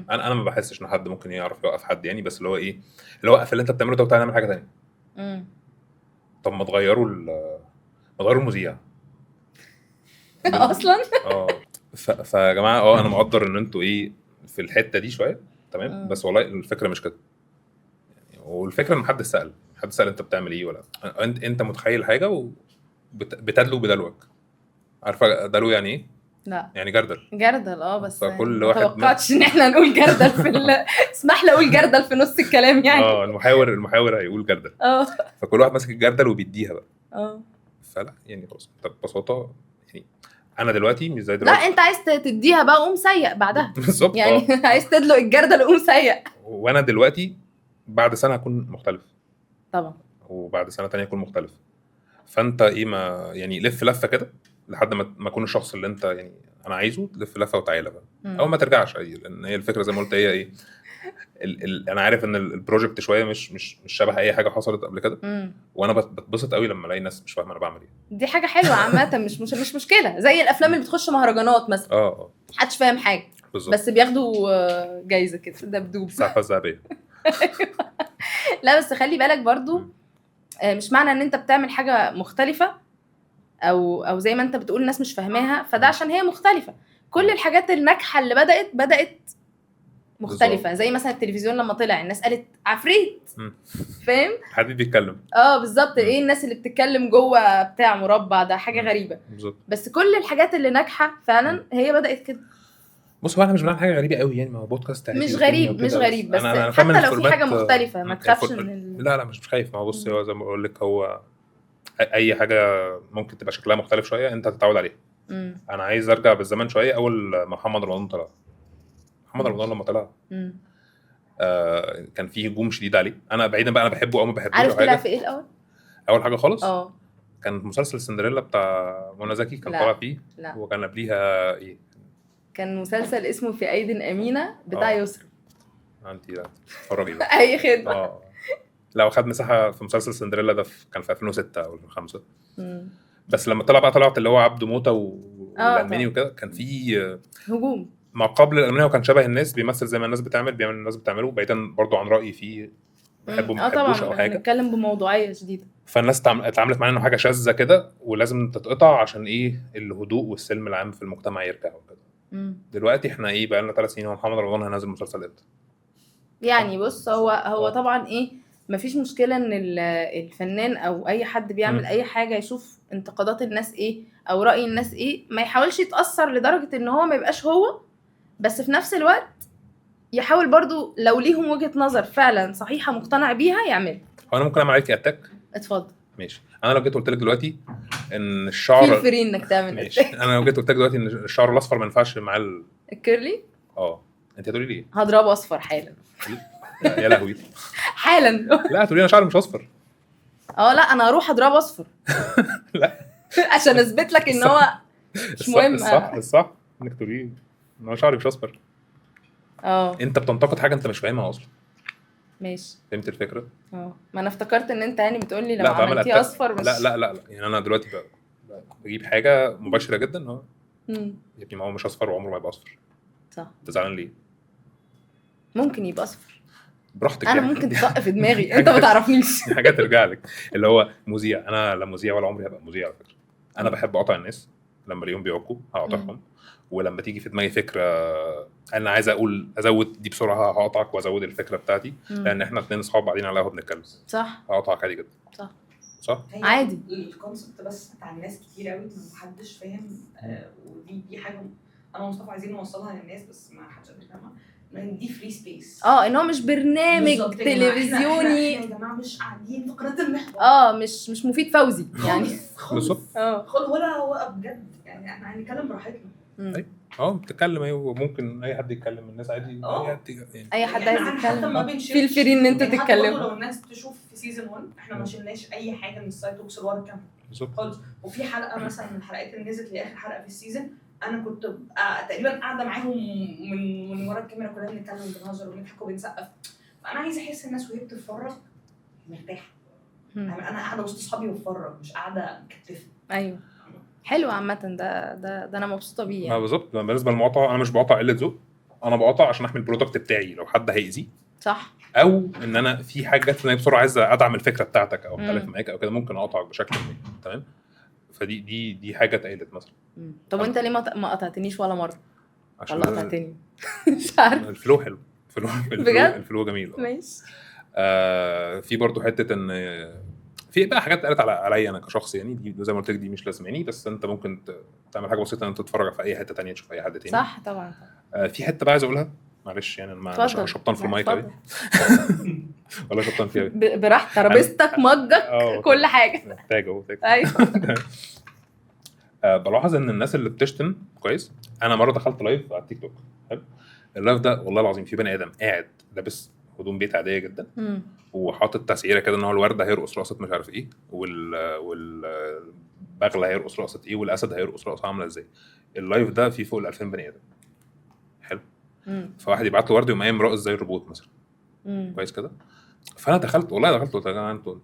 S1: انا ما بحسش ان حد ممكن يعرف يوقف حد يعني، بس اللي هو ايه اللي هو وقف اللي انت بتعمله ده وتعالى نعمل حاجه ثانيه. طب ما تغيروا المذيع
S2: اصلا.
S1: فيا جماعه انا مقدر ان انتوا ايه في الحته دي شويه تمام، بس والله الفكره مش كده. والفكره ان محدش سال انت بتعمل ايه، ولا انت متخيل حاجه وبتدلو بدلوك. عارفه دلو يعني ايه؟
S2: لا
S1: يعني جردل.
S2: بس
S1: كل
S2: ما
S1: واحد
S2: توقعتش ان احنا نقول جردل في اسمح لي اقول جردل في نص الكلام يعني.
S1: المحاور هيقول جردل. فكل واحد ماسك الجردل وبيديها بقى. فلا يعني خلاص ببساطه يعني انا دلوقتي مش زي دلوقتي.
S2: لا انت عايز تديها بقى قوم سيء بعدها.
S1: بالظبط.
S2: يعني عايز تدلق الجردل وقوم سيء.
S1: وانا دلوقتي بعد سنه هكون مختلف
S2: طبعا،
S1: وبعد سنه تانية هكون مختلف. فانت ايه ما يعني لف لفه كده لحد ما اكون الشخص اللي انت يعني انا عايزه، لف لفه وتعالى بقى او ما ترجعش لان هي الفكره زي ما قلت هي ايه انا عارف ان البروجكت شويه مش شبه اي حاجه حصلت قبل كده. وانا بتبسط قوي لما الاقي ناس مش فاهمه انا بعمل ايه.
S2: دي حاجه حلوه عامه. مش مشكله، زي الافلام اللي بتخش مهرجانات مثلا. محدش فاهم حاجه بالزبط. بس بياخدوا جايزه كده دبدوب
S1: السقفه الذهبيه.
S2: لا بس خلي بالك برضو مش معنى ان انت بتعمل حاجه مختلفه او زي ما انت بتقول الناس مش فاهماها فده عشان هي مختلفه. كل الحاجات الناجحه اللي بدات مختلفه بالزبط. زي مثلا التلفزيون لما طلع الناس قالت عفريت، فاهم؟
S1: حد بيتكلم
S2: بالظبط. ايه الناس اللي بتتكلم جوه بتاع مربع ده حاجه غريبه بالظبط. بس كل الحاجات اللي ناجحه فعلا هي بدات كده.
S1: بص هو احنا مش بنعمل حاجه غريبه قوي يعني، ما هو بودكاست
S2: مش غريب بس أنا حتى لو في حاجه مختلفه ما تخافش من
S1: لا مش خايف. ما هو بص هو زي ما بقول لك هو اي حاجه ممكن تبقى شكلها مختلف شويه انت هتتعود عليها. انا عايز ارجع بالزمن شويه اول ما محمد رمضان طلع. محمد رمضان لما طلع كان فيه هجوم شديد عليه. انا بعيدا بقى انا بحبه او ما بحبوش.
S2: عارف طلع في ايه الاول؟
S1: اول حاجه خالص كان مسلسل سندريلا بتاع منى زكي كان طالع فيه. وكان قبليها ايه؟ كان
S2: مسلسل اسمه في ايد امينه بتاع يسرا.
S1: انت اتفرجي بقى.
S2: اي خدمه.
S1: لو خد مساحه في مسلسل سندريلا ده كان في 2006 او 2005. بس لما طلعت اللي هو عبده موته والالماني وكده كان في
S2: هجوم.
S1: ما قبل الالماني وكان شبه الناس بيمثل زي ما الناس بيعمل الناس بتعمله بعيدا برضو عن رايي فيه بحبه ما بحبوش او حاجه.
S2: بنتكلم بموضوعيه شديده.
S1: فالناس اتعاملت معاه انه حاجه شاذه كده ولازم تتقطع عشان ايه الهدوء والسلم العام في المجتمع يرجع وكده. دلوقتي احنا ايه بقى لنا 3 سنين ومحمد رمضان هينزل مسلسل امتى؟
S2: يعني بص هو طبعا ايه مفيش مشكله ان الفنان او اي حد بيعمل اي حاجه يشوف انتقادات الناس ايه او راي الناس ايه، ما يحاولش يتاثر لدرجه ان هو ما يبقاش هو، بس في نفس الوقت يحاول برضو لو ليهم وجهه نظر فعلا صحيحه مقتنع بيها يعمل.
S1: انا ممكن اعمل عليك اتاك؟
S2: اتفضل.
S1: ماشي. انا لو جيت قلت لك دلوقتي ان الشعر
S2: في فري انك تعمل
S1: اتاك. انا لو جيت قلت لك دلوقتي ان الشعر الاصفر ما ينفعش مع
S2: الكيرلي
S1: انت هتقولي لي ايه؟
S2: هضربه اصفر حالا.
S1: يا لهوي.
S2: حالا.
S1: لا هتقولي انا شعري مش اصفر.
S2: لا انا اروح اضرب اصفر.
S1: لا
S2: عشان اثبت لك ان هو مش مهم.
S1: الصح انك تقولي ان هو شعري مش اصفر. انت بتنتقد حاجه انت مش فاهمها اصلا.
S2: ماشي
S1: فهمت الفكره؟
S2: ما انا افتكرت ان انت يعني بتقول لي لو
S1: لا بعمل
S2: عملتيه اصفر مش
S1: لا يعني انا دلوقتي بجيب حاجه مباشره جدا اهو يا ابني ما هو مش اصفر وعمره ما يبقى اصفر.
S2: صح.
S1: انت زعلان ليه؟
S2: ممكن يبقى اصفر
S1: براحتك
S2: انا
S1: يعني.
S2: ممكن تطق في دماغي انت ما تعرفنيش.
S1: دي حاجه ترجع لك. اللي هو مذيع، انا لا مذيع ولا عمري هبقى مذيع على فكره. انا بحب اقطع الناس لما اليوم بيعكوا هقطعهم، ولما تيجي في دماغي فكره انا عايز اقول ازود دي بسرعه هقطعك وازود الفكره بتاعتي، لان احنا اتنين اصحاب قاعدين على القهوه بنتكلم.
S2: صح.
S1: هقطعك عادي جدا.
S2: صح
S3: عادي. الكونسبت بس بتاع الناس كتير قوي ما حدش فاهم. ودي حاجه انا ومصطفى عايزين نوصلها للناس بس ما حدش بيفهمها، ان دي فري سبيس.
S2: ان هو مش برنامج تلفزيوني
S3: يا جماعه مش قاعدين في قناه المحور.
S2: مش مفيد فوزي يعني.
S1: بالظبط.
S3: ولا هو بجد يعني احنا هنتكلم براحتنا.
S1: بتتكلم ايه وممكن اي حد يتكلم، الناس عادي.
S2: اي حد عايز يتكلم
S3: في
S2: الفري ان انت تتكلم.
S3: لو الناس تشوف في سيزون 1 احنا ما شلناش اي حاجه من السايت توكس ورا الكاميرا خالص. وفي حلقه مثلا من الحلقات اللي نزلت لاخر حلقه في السيزون انا كنت تقريبا قاعده معاهم من ورا الكاميرا كلنا بنتكلم وبنهزر وبنضحك وبنسقف. فانا عايزه احس الناس وهي بتتفرج مرتاحه. انا قاعده وسط اصحابي بتفرج مش قاعده مكتفه.
S2: ايوه حلو عامه. ده انا مبسوطه بيه يعني.
S1: بالظبط. بالنسبه للمقاطعه انا مش بقاطع قله ذوق، انا بقاطع عشان احمي البرودكت بتاعي لو حد هيأذيه.
S2: صح.
S1: او ان انا في حاجه جت في بسرعه عايز ادعم الفكره بتاعتك او اختلف معاك او كده ممكن اقاطعك بشكل ما. تمام. فدي حاجه اتقالت مثلا.
S2: طب وانت ليه ما قطعتنيش ولا مره؟
S1: عشان
S2: ولا قطعتني؟ مش عارف.
S1: الفلو حلو. الفلو جميل.
S2: ماشي.
S1: في برضو حته ان في بقى حاجات قالت عليا انا كشخص يعني، دي زي ما قلت لك دي مش لازماني، بس انت ممكن تعمل حاجه بسيطه ان انت تتفرج في اي حته تانية تشوف اي حد تاني.
S2: صح طبعا.
S1: في حته بقى عايز اقولها معلش يعني انا مش شبطان في المايك قوي ولا شبطان فيها
S2: براحتك. ترابيزتك مجك كل حاجه
S1: محتاجه.
S2: ايوه.
S1: بلاحظ ان الناس اللي بتشتم كويس. انا مره دخلت لايف على التيك توك. حلو. اللايف ده والله العظيم في بني ادم قاعد لابس هدوم بيت عاديه جدا وحاطط تسعيره كده ان هو الورده هيرقص رقصه مش عارف ايه والبغله هيرقص رقصه ايه والاسد هيرقص رقصه عامله ازاي. اللايف ده فيه فوق ال 2000 بني ادم. حلو. فواحد يبعت له ورد يقوم قايم راقص زي الروبوت مثلا. كويس كده. فانا دخلت والله قلت يا جماعه انتوا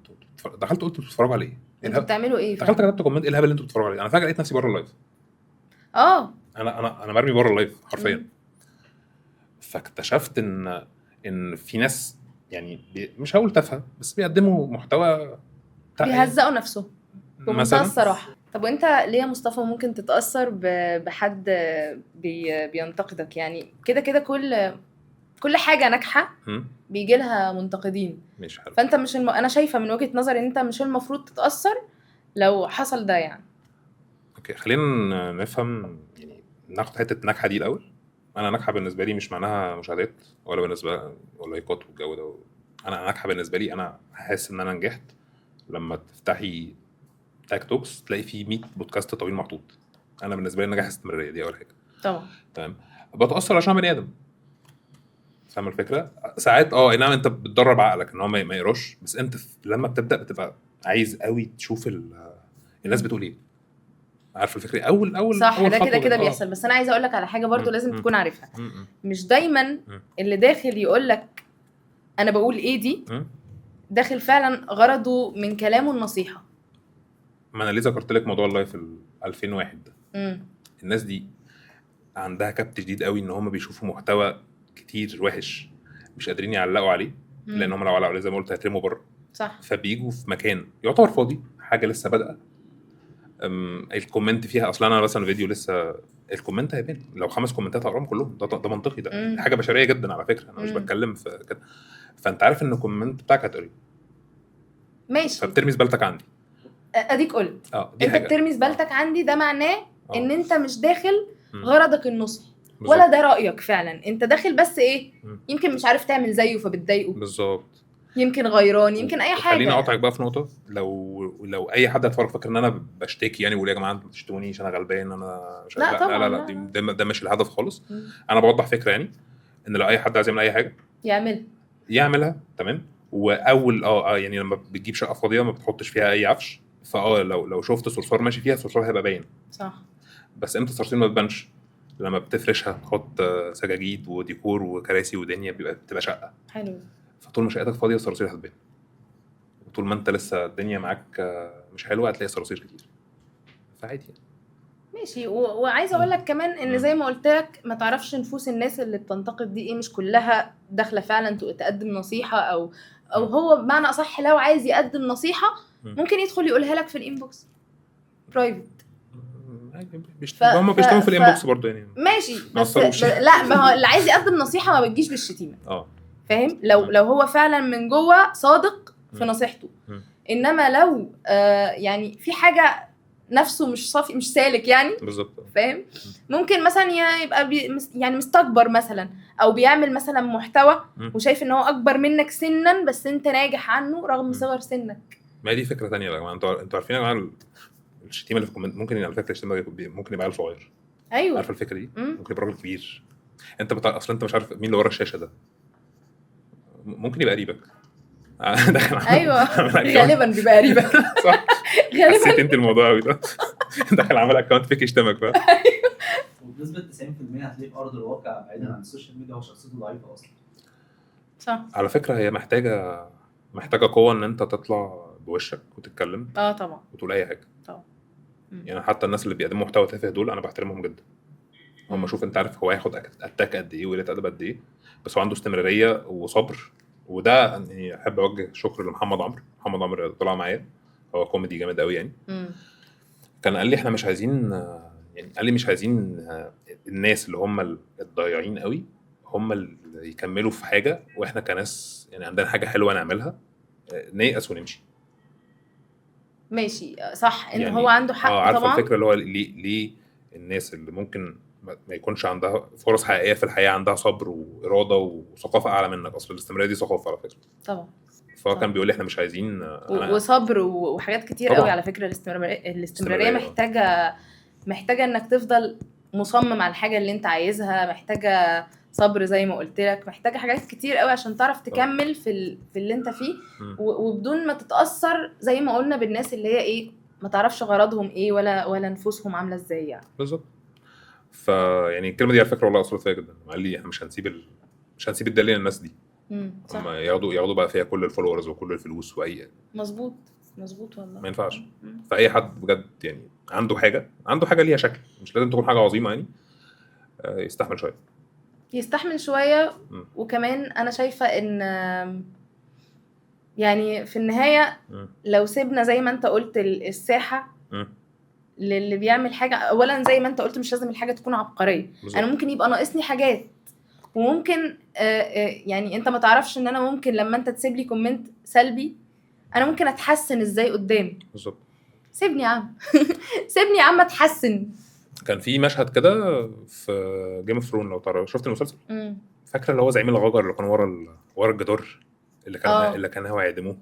S1: دخلت قلت بتتفرجوا على ايه؟
S2: انتوا بتعملوا ايه؟
S1: دخلت كتبت كومنت ايه الهبل اللي انتوا بتتفرجوا عليه. انا فجاه لقيت نفسي بره اللايف. انا مرمي بره اللايف حرفيا. فاكتشفت ان في ناس يعني مش هقول تافهه بس بيقدموا محتوى
S2: بيهزقوا نفسهم بمنتهى الصراحه. طب وانت ليه يا مصطفى ممكن تتاثر بحد بينتقدك؟ يعني كده كل حاجه ناجحه بيجي لها منتقدين.
S1: مش حلو.
S2: فانت مش انا شايفه من وجهه نظري ان انت مش المفروض تتاثر لو حصل ده يعني.
S1: اوكي خلينا نفهم يعني ناخد حته ناجحه دي الاول. انا ناجحه بالنسبه لي مش معناها مشاهدات ولا بالنسبه ولا لايكات والجو ده. انا ناجحه بالنسبه لي انا حاسس ان انا نجحت لما تفتحي تاك توكس تلاقي فيه 100 بودكاست طويل محطوط. انا بالنسبه لي نجاح استمراريه دي اول حاجه.
S2: طبعا.
S1: تمام. بتاثر عشان بني ادم. فاهم الفكره؟ ساعات نعم انت بتدرب عقلك ان هو ما يقراش، بس انت لما بتبدا بتبقى عايز قوي تشوف الناس بتقول ايه. عارف الفكره؟ اول
S2: صح. ده كده بيحصل. بس انا عايزه اقول لك على حاجه برضو لازم تكون عارفها. مش دايما اللي داخل يقول لك انا بقول ايه دي داخل فعلا غرضه من كلامه النصيحه.
S1: ما انا ليه ذكرت لك موضوع اللايف في 2001 ده. الناس دي عندها كبت جديد قوي ان هم بيشوفوا محتوى كتير وحش مش قادرين يعلقوا عليه، لان هم لو علقوا عليه زي ما قلت هيترموا بره.
S2: صح.
S1: فبيجوا في مكان يعتبر فاضي، حاجه لسه بادئه. الكومنت فيها اصلا انا مثلا فيديو لسه الكومنت هيبان لو 5 كومنتات هقراهم كلهم. ده منطقي. ده حاجه بشريه جدا على فكره. انا مش بتكلم في كده. فانت عارف ان الكومنت بتاعك هتقريه ماشي، فبترمي زبالتك عندي.
S2: اديك قلت
S1: دي
S2: انت
S1: حاجة.
S2: بترمي زبالتك عندي، ده معناه ان انت مش داخل غرضك النصحي ولا ده رايك فعلا. انت داخل بس ايه يمكن مش عارف تعمل زيه فبتضايقه
S1: بالظبط،
S2: يمكن غيران يمكن اي حاجه.
S1: خليني اقطعك بقى في نقطه. لو اي حد هيتفرج فاكر ان انا بشتكي يعني ويقول يا جماعه انتوا بتشتمونيش انا غلبان انا مش لا ده مش الهدف خالص. انا بوضح فكره يعني ان لو اي حد عايز يعمل اي حاجه يعملها تمام، واول يعني لما بتجيب شقه فاضيه ما بتحطش فيها اي عفش، لو شفت صرصار ماشي فيها الصرصار هيبقى باين.
S2: صح.
S1: بس امتى الصراصير ما بتبانش؟ لما بتفرشها تحط سجاجيد وديكور وكراسي ودنيا بتبقى شقه
S2: حلو.
S1: فطول ما شقتك فاضيه الصراصير هتبان، وطول ما انت لسه الدنيا معاك مش حلوه هتلاقي صراصير كتير، فعادي يعني.
S2: ماشي. وعايزه اقول لك كمان ان زي ما قلت لك ما تعرفش نفوس الناس اللي بتنتقد دي ايه، مش كلها داخله فعلا تقدم نصيحه او هو بمعنى اصح لو عايز يقدم نصيحه ممكن يدخل يقولها لك في الانبوكس برايفت.
S1: هم بيشتموا في الانبوكس برضه يعني
S2: ماشي، بس لا، ما هو اللي عايز يقدم نصيحه ما بتجيش بالشتيمه. فاهم؟ لو هو فعلا من جوه صادق في نصيحته. انما لو يعني في حاجه نفسه مش صافي مش سالك يعني
S1: بالظبط،
S2: فاهم؟ ممكن مثلا يبقى يعني مستكبر مثلا، او بيعمل مثلا محتوى وشايف ان هو اكبر منك سنا بس انت ناجح عنه رغم صغر سنك.
S1: ما دي فكره ثانيه يا جماعه. انتوا عارفين يا جماعه الشتيمه اللي في الكومنت ممكن على فكره الشتيمه ممكن يبقى عيل صغير.
S2: ايوه،
S1: عارف الفكره دي؟ ممكن يبقى راجل كبير. انت اصلا انت مش عارف مين اللي ورا الشاشه ده، ممكن يبقى قريبك.
S2: ايوه غالبا بيبقى قريبك.
S1: صح،
S2: غالبا
S1: حسيت انت الموضوع قوي ده. داخل عمل اكونت فيك يشتمك بقى.
S4: وبنسبه 90% هتلاقيه في ارض الواقع بعيدا عن السوشيال ميديا هو شخصيته ضعيفه اصلا.
S2: صح.
S1: على فكره هي محتاجه قوه ان انت تطلع بوشك وتتكلم.
S2: طبعا،
S1: وتقول اي حاجه
S2: طبعا.
S1: يعني حتى الناس اللي بيقدموا محتوى تافه دول انا بحترمهم جدا. هم شوف انت عارف هو هياخد اتاك قد ايه وقله ادب قد ايه، بس هو عنده استمراريه وصبر. وده يعني احب اوجه شكر لمحمد عمرو طلع معايا، هو كوميدي جامد قوي يعني. كان قال لي احنا مش عايزين يعني قال لي مش عايزين الناس اللي هم الضايعين قوي هم اللي يكملوا في حاجه، واحنا كناس يعني عندنا حاجه حلوه نعملها نيأس ونمشي.
S2: ماشي، صح. ان
S1: يعني
S2: هو عنده حق طبعا.
S1: عارفه الفكره اللي هو ليه الناس اللي ممكن ما يكونش عندها فرص حقيقيه في الحياه عندها صبر واراده وثقافه اعلى منك. اصل الاستمراريه دي ثقافه على فكره.
S2: طبعا.
S1: فهو كان بيقول لي احنا مش عايزين
S2: وصبر وحاجات كتير قوي على فكره. الاستمراريه محتاجه انك تفضل مصمم على الحاجه اللي انت عايزها، محتاجه صبر زي ما قلت لك، محتاجه حاجات كتير قوي عشان تعرف تكمل في اللي انت فيه وبدون ما تتاثر زي ما قلنا بالناس اللي هي ايه ما تعرفش غرضهم ايه ولا نفوسهم عامله ازاي يعني.
S1: بالظبط. فيعني الكلمه دي على فكره والله اثرت فيا جدا. قال لي احنا مش هنسيب الدليل للناس دي. هم ياخدوا بقى فيها كل الفولورز وكل الفلوس واي.
S2: مظبوط والله
S1: ما ينفعش. فاي حد بجد يعني عنده حاجه ليها شكل، مش لازم تكون حاجه عظيمه يعني، يستحمل شويه.
S2: وكمان انا شايفه ان يعني في النهايه لو سيبنا زي ما انت قلت الساحه للي بيعمل حاجه، اولا زي ما انت قلت مش لازم الحاجه تكون عبقريه. انا ممكن يبقى ناقصني حاجات، وممكن يعني انت ما تعرفش ان انا ممكن لما انت تسيب لي كومنت سلبي انا ممكن اتحسن ازاي قدامي.
S1: بالظبط.
S2: سيبني يا عم سيبني يا عم اتحسن.
S1: كان في مشهد كده في جيم اوف ثرون لو تعرف، شفت المسلسل؟ فاكره اللي هو زعيم الغجر اللي كان ورا الجدار اللي كان هو يعدموه،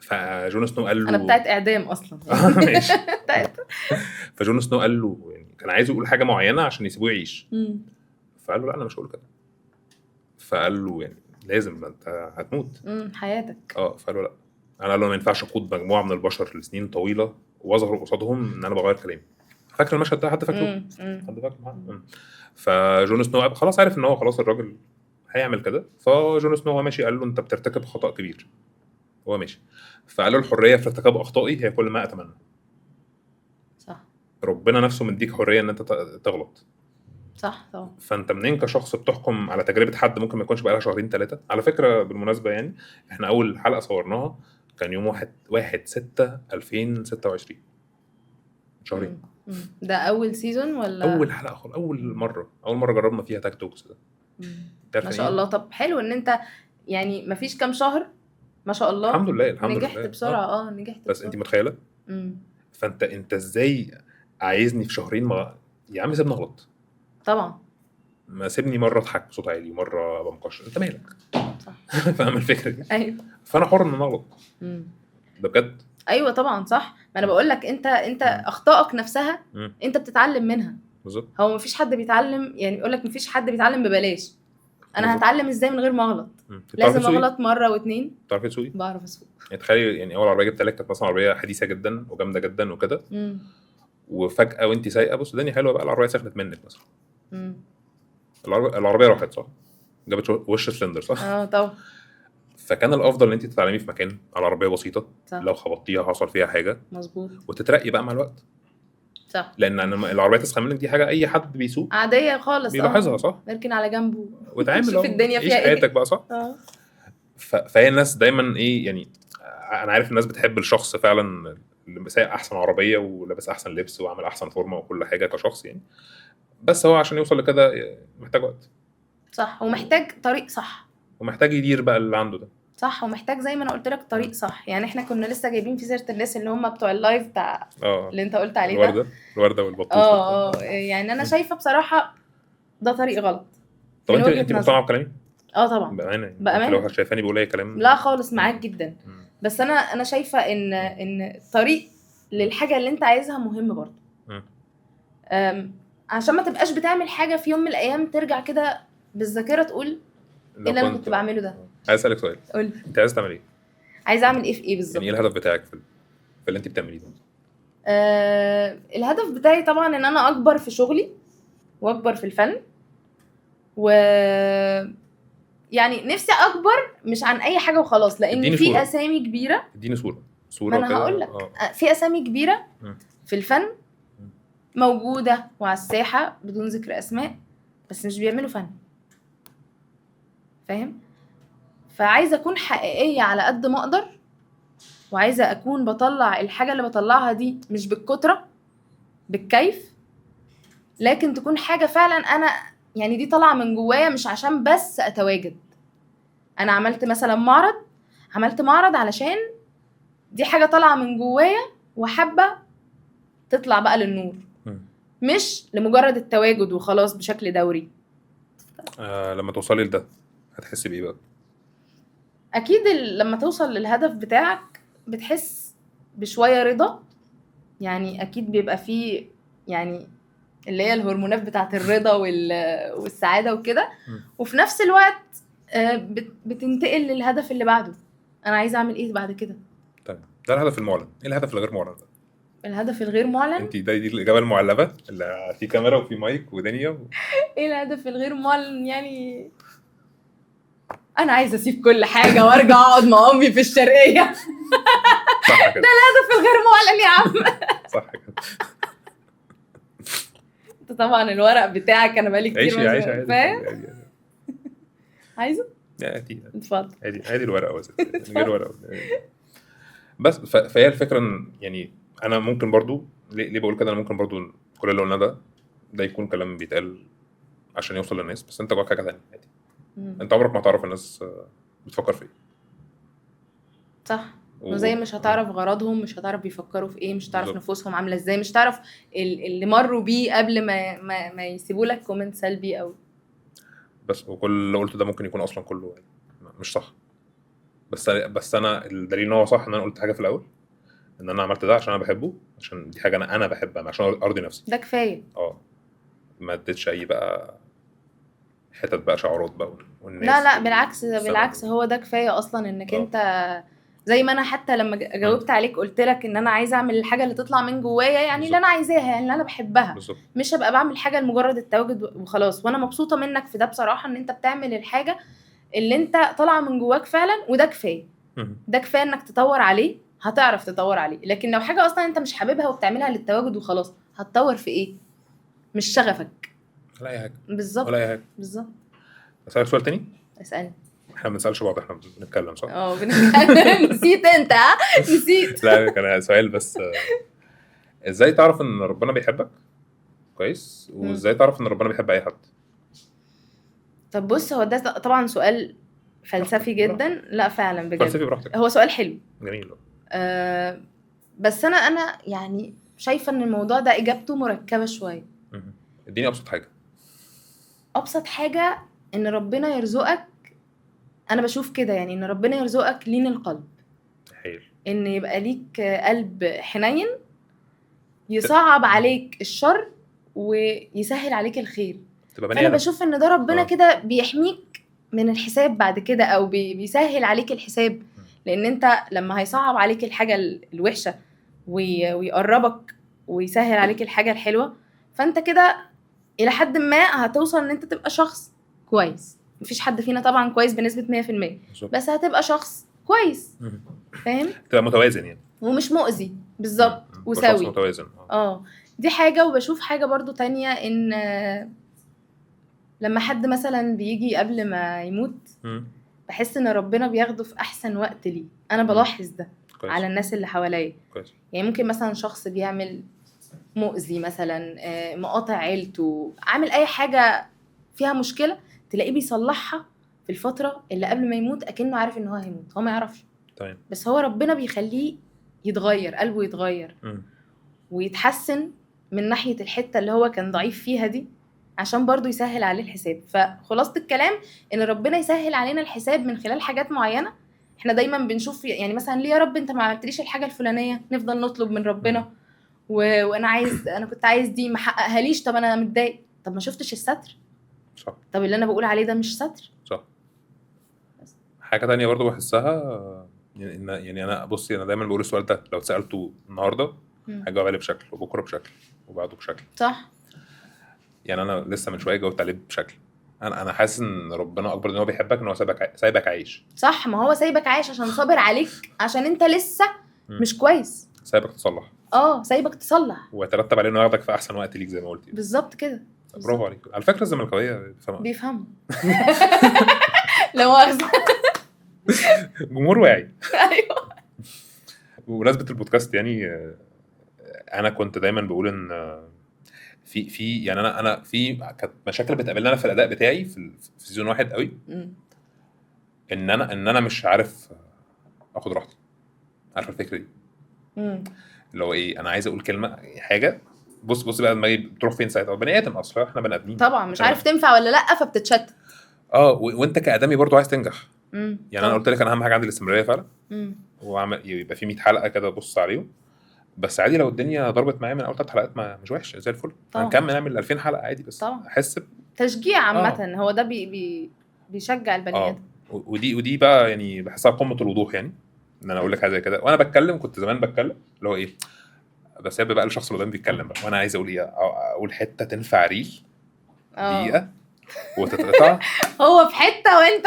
S1: فجون سنو قال له
S2: انا بتاعت اعدام اصلا.
S1: ماشي. فجون سنو قال له يعني كان عايز يقول حاجه معينه عشان يسيبوه يعيش. فقال له لا انا مش هقول كده. فقال له يعني لازم انت هتموت
S2: حياتك.
S1: فقال له لا. انا قال له ما ينفعش اقود مجموعه من البشر لسنين طويله واظهر قصادهم ان انا بغير كلامي. فاكر المشهد ده؟ حد فاكره؟ فجون سنو خلاص عارف ان هو خلاص الراجل هيعمل كده. فجون سنو هو ماشي قال له انت بترتكب خطأ كبير. هو ماشي. فقال له الحريه في ارتكاب اخطائي هي كل ما اتمنى.
S2: صح.
S1: ربنا نفسه مديك حريه ان انت تغلط.
S2: صح طبعا.
S1: فانت منين كشخص بتحكم على تجربه حد ممكن ما يكونش بقى لها شهرين 3؟ على فكره بالمناسبه يعني احنا اول حلقه صورناها كان يوم 1/6/2026 شهرين.
S2: ده اول سيزون ولا
S1: اول حلقه خالص؟ اول مره جربنا فيها تاك توكس ده.
S2: ما شاء الله. طب حلو ان انت يعني مفيش كام شهر ما شاء الله
S1: الحمد لله
S2: نجحت بسرعه. نجحت
S1: بس
S2: بسرعة.
S1: انت متخيله؟ فانت ازاي عايزني في شهرين يا عم سيبني اغلط.
S2: طبعا.
S1: ما سيبني مره اضحك بصوت عالي ومره ابقى مكشر. انت مالك؟
S2: صح.
S1: فاهم الفكره دي؟
S2: ايوه.
S1: فانا حر ان انا اغلط. ده بجد.
S2: ايوه طبعا صح. ما انا بقول لك انت اخطائك نفسها انت بتتعلم منها.
S1: بالظبط.
S2: هو مفيش حد بيتعلم يعني يقول لك مفيش حد بيتعلم ببلاش. انا هتعلم ازاي من غير ما اغلط؟ لازم اغلط مره واتنين.
S1: تعرفي تسوقي؟
S2: بعرف اسوق.
S1: يعني تخيلي يعني اول عربيه جبتها لك كانت مثلا عربيه حديثه جدا وجامده جدا وكده، وفجاه وانت سايقه بص الدنيا حلوه بقى العربيه سخنت منك مثلا. العربيه راحت صح، جابت وش سلندر صح.
S2: طبعا.
S1: فكان الافضل ان انت تتعلمي في مكان على عربيه بسيطه
S2: صح.
S1: لو خبطتيها حصل فيها حاجه
S2: مظبوط،
S1: وتترقي بقى مع الوقت.
S2: صح.
S1: لان العربيه تسخن منك دي حاجه اي حد بيسوق
S2: عاديه خالص
S1: بيلاحظها صح.
S2: نركن على جنبه
S1: وتعامل
S2: شوف الدنيا فيها ايه
S1: حياتك بقى صح. فهي الناس دايما ايه يعني، انا عارف الناس بتحب الشخص فعلا اللي سايق احسن عربيه ولابس احسن لبس وعامل احسن فورمه وكل حاجه كشخص يعني، بس هو عشان يوصل لكده محتاج وقت
S2: صح، ومحتاج طريق صح،
S1: ومحتاج يدير بقى اللي عنده ده
S2: صح، ومحتاج زي ما انا قلت لك طريق صح. يعني احنا كنا لسه جايبين في سيره الناس اللي هم بتوع اللايف بتاع اللي انت قلت عليه ده
S1: الورده والبطوطه.
S2: يعني انا شايفه بصراحه ده طريق غلط.
S1: طب انت مقتنعه بكلامي؟
S2: طبعا
S1: بامانه. لو شايفاني بقول اي كلام
S2: لا خالص، معاك جدا. بس انا شايفه ان الطريق للحاجه اللي انت عايزها مهم برضه، عشان ما تبقاش بتعمل حاجه في يوم من الايام ترجع كده بالذاكره تقول ايه اللي انا كنت بعمله ده.
S1: عايز اسالك سؤال،
S2: قول.
S1: انت عايز تعمل ايه؟
S2: عايز اعمل ايه في ايه بالظبط؟
S1: يعني ايه الهدف بتاعك في اللي انت بتعمليه ده؟
S2: الهدف بتاعي طبعا ان انا اكبر في شغلي واكبر في الفن، و يعني نفسي اكبر مش عن اي حاجه وخلاص، لان في اسامي كبيره.
S1: اديني صوره
S2: ما انا هقول لك في اسامي كبيره في الفن موجوده وعلى الساحه بدون ذكر اسماء، بس مش بيعملوا فن، فاهم؟ فعايزه اكون حقيقيه على قد ما اقدر، وعايزه اكون بطلع الحاجه اللي بطلعها دي مش بالكتره بالكيف، لكن تكون حاجه فعلا انا يعني دي طالعه من جوايا مش عشان بس اتواجد. انا عملت مثلا عملت معرض علشان دي حاجه طالعه من جوايا وحابه تطلع بقى للنور، مش لمجرد التواجد وخلاص بشكل دوري.
S1: لما توصلي لده هتحسي بايه بقى؟
S2: اكيد لما توصل للهدف بتاعك بتحس بشويه رضا، يعني اكيد بيبقى فيه يعني اللي هي الهرمونات بتاعه الرضا والسعاده وكده، وفي نفس الوقت بتنتقل للهدف اللي بعده. انا عايزه اعمل ايه بعد كده؟
S1: طيب ده الهدف المعلن، ايه الهدف الغير معلن ده؟
S2: الهدف الغير معلن
S1: انت دي الاجابه المعلبه اللي في كاميرا وفي مايك ودنيا
S2: ايه الهدف الغير معلن؟ يعني انا عايزه اسيب كل حاجه وارجع اقعد مع امي في الشرقيه.
S1: صح كده.
S2: ده الهدف الغير معلن يا عم.
S1: صح كده.
S2: انت طبعا الورق بتاعك انا بقالي كتير
S1: عايش
S2: فاهم. عايزه اتفضل.
S1: ادي الورقه بس غير ورقه بس. فهي الفكره ان يعني انا ممكن برضو ليه بقول كده، انا ممكن برضو كل اللي قلنا ده يكون كلام بيتقال عشان يوصل للناس، بس انت جواك حاجه ثانيه عادي. انت عمرك ما تعرف الناس بتفكر في ايه،
S2: صح؟ وزي مش هتعرف غرضهم، مش هتعرف بيفكروا في ايه، مش هتعرف نفوسهم عامله ازاي، مش هتعرف اللي مروا بيه قبل ما يسيبوا لك كومنت سلبي او
S1: بس. وكل اللي قلته ده ممكن يكون اصلا كله مش صح، بس انا الدليل ان هو صح ان انا قلت حاجه في الاول ان انا عملت ده عشان انا بحبه، عشان دي حاجه انا بحبها، عشان ارضي نفسي.
S2: ده كفايه.
S1: ما اديتش اي بقى حتت بقى شعارات بقى والناس.
S2: لا بالعكس هو ده كفايه اصلا انك انت زي ما انا حتى لما جاوبت عليك قلت لك ان انا عايزه اعمل الحاجه اللي تطلع من جوايا، يعني اللي انا عايزاها، يعني اللي انا بحبها.
S1: بالزبط.
S2: مش هبقى بعمل حاجه لمجرد التواجد وخلاص. وانا مبسوطه منك في ده بصراحه، ان انت بتعمل الحاجه اللي انت طالعه من جواك فعلا، وده كفايه. ده كفايه انك تطور عليه، هتعرف تطور عليه. لكن لو حاجه اصلا انت مش حاببها وبتعملها للتواجد وخلاص، هتطور في ايه؟ مش شغفك
S1: ولا اي حاجه.
S2: بالظبط
S1: ولا اي حاجه
S2: بالظبط.
S1: اسالك سؤال تاني؟
S2: اسالني.
S1: احنا ما بنسالش بعض، احنا بنتكلم صح؟
S2: بنتكلم. نسيت انت؟ نسيت.
S1: لا كان سؤال بس. ازاي تعرف ان ربنا بيحبك كويس، وازاي تعرف ان ربنا بيحب اي حد؟
S2: طب بص، هو ده طبعا سؤال فلسفي جدا. لا فعلا بجد
S1: فلسفي براحتك.
S2: هو سؤال حلو
S1: جميل.
S2: بس انا يعني شايفه ان الموضوع ده اجابته مركبه شويه.
S1: اديني ابسط حاجه
S2: ان ربنا يرزقك. انا بشوف كده يعني ان ربنا يرزقك لين القلب.
S1: حلو.
S2: ان يبقى ليك قلب حنين يصعب عليك الشر ويسهل عليك الخير. انا بشوف ان ده ربنا كده بيحميك من الحساب بعد كده، او بيسهل عليك الحساب. لان انت لما هيصعب عليك الحاجه الوحشه ويقربك ويسهل عليك الحاجه الحلوه، فانت كده الى حد ما هتوصل ان انت تبقى شخص كويس. مفيش حد فينا طبعا كويس بنسبه 100%، بس هتبقى شخص كويس، فاهم؟
S1: تبقى متوازن يعني،
S2: ومش مؤذي بالظبط، وسوي.
S1: متوازن.
S2: دي حاجه. وبشوف حاجه برضو تانية، ان لما حد مثلا بيجي قبل ما يموت بحس ان ربنا بياخده في احسن وقت ليه. انا بلاحظ ده
S1: كويس.
S2: على الناس اللي حواليا. يعني ممكن مثلا شخص بيعمل مؤذي مثلا، مقاطع عيلته، عامل اي حاجه فيها مشكله، تلاقيه بيصلحها في الفتره اللي قبل ما يموت، اكنه عارف ان هو هيموت، هو ما يعرفش.
S1: طيب.
S2: بس هو ربنا بيخليه يتغير، قلبه يتغير ويتحسن من ناحيه الحته اللي هو كان ضعيف فيها دي، عشان برضو يسهل عليه الحساب. فخلاصة الكلام ان ربنا يسهل علينا الحساب من خلال حاجات معينة. احنا دايما بنشوف يعني مثلا ليه يا رب انت ما عملتليش الحاجة الفلانية، نفضل نطلب من ربنا انا كنت عايز دي ما حققهاليش، طب انا متضايق، طب ما شفتش الستر،
S1: صح.
S2: طب اللي انا بقول عليه ده مش ستر.
S1: صح. حاجة تانية برضو بحسها، يعني انا بصي، انا دايما بقول السؤال ده لو اتسالته النهارده هجاوب عليه بشكل، وبكره بشكل، وبعده بشكل.
S2: صح.
S1: يعني انا لسه من شويه جاوبت عليه بشكل، انا حاسس ان ربنا اكبر ان هو بيحبك، ان هو سايبك عايش.
S2: صح، ما هو سايبك عايش عشان صابر عليك، عشان انت لسه مش كويس،
S1: سايبك تصلح.
S2: سايبك تصلح،
S1: ويترتب عليه انه ياخدك في احسن وقت ليك زي ما قلتي.
S2: بالظبط كده.
S1: برافو عليك. على فكره الزملكاويه
S2: بيفهموا لو مؤاخذة
S1: جمهور واعي.
S2: ايوه.
S1: بمناسبه البودكاست، يعني انا كنت دايما بقول ان في يعني انا في كانت مشاكل بتقابلنا انا في الاداء بتاعي في سيزون 1 قوي، ان انا مش عارف اخد راحتي. عارف الفكره دي؟ اللي هو ايه، انا عايز اقول كلمه حاجه، بص بقى دماغي بتروح فين ساعتها. بني ادم اصلا، احنا بني ادمين
S2: طبعا مش عارف تنفع ولا لا، فبتتشتت.
S1: وانت كادمي برضو عايز تنجح. يعني
S2: طبعا.
S1: انا قلت لك انا اهم حاجه عندي الاستمراريه فعلا، واعمل يبقى في 100 حلقه كده ابص عليهم. بس عادي لو الدنيا ضربت معايا من اول 3 حلقات، ما مش وحش، زي الفل، هنكمل نعمل 2000 حلقه عادي. بس
S2: طبعا.
S1: احس
S2: تشجيع عامه. هو ده بيشجع البني ادم.
S1: ودي بقى يعني بحسها قمه الوضوح، يعني ان انا اقول لك حاجه زي كده وانا بتكلم. كنت زمان بتكلم اللي هو ايه، بس بقى الشخص اللي قدامي بيتكلم بقى، وانا عايز اقول ايه، اقول حته تنفع ريل دقيقه وتتقطع
S2: هو في حته وانت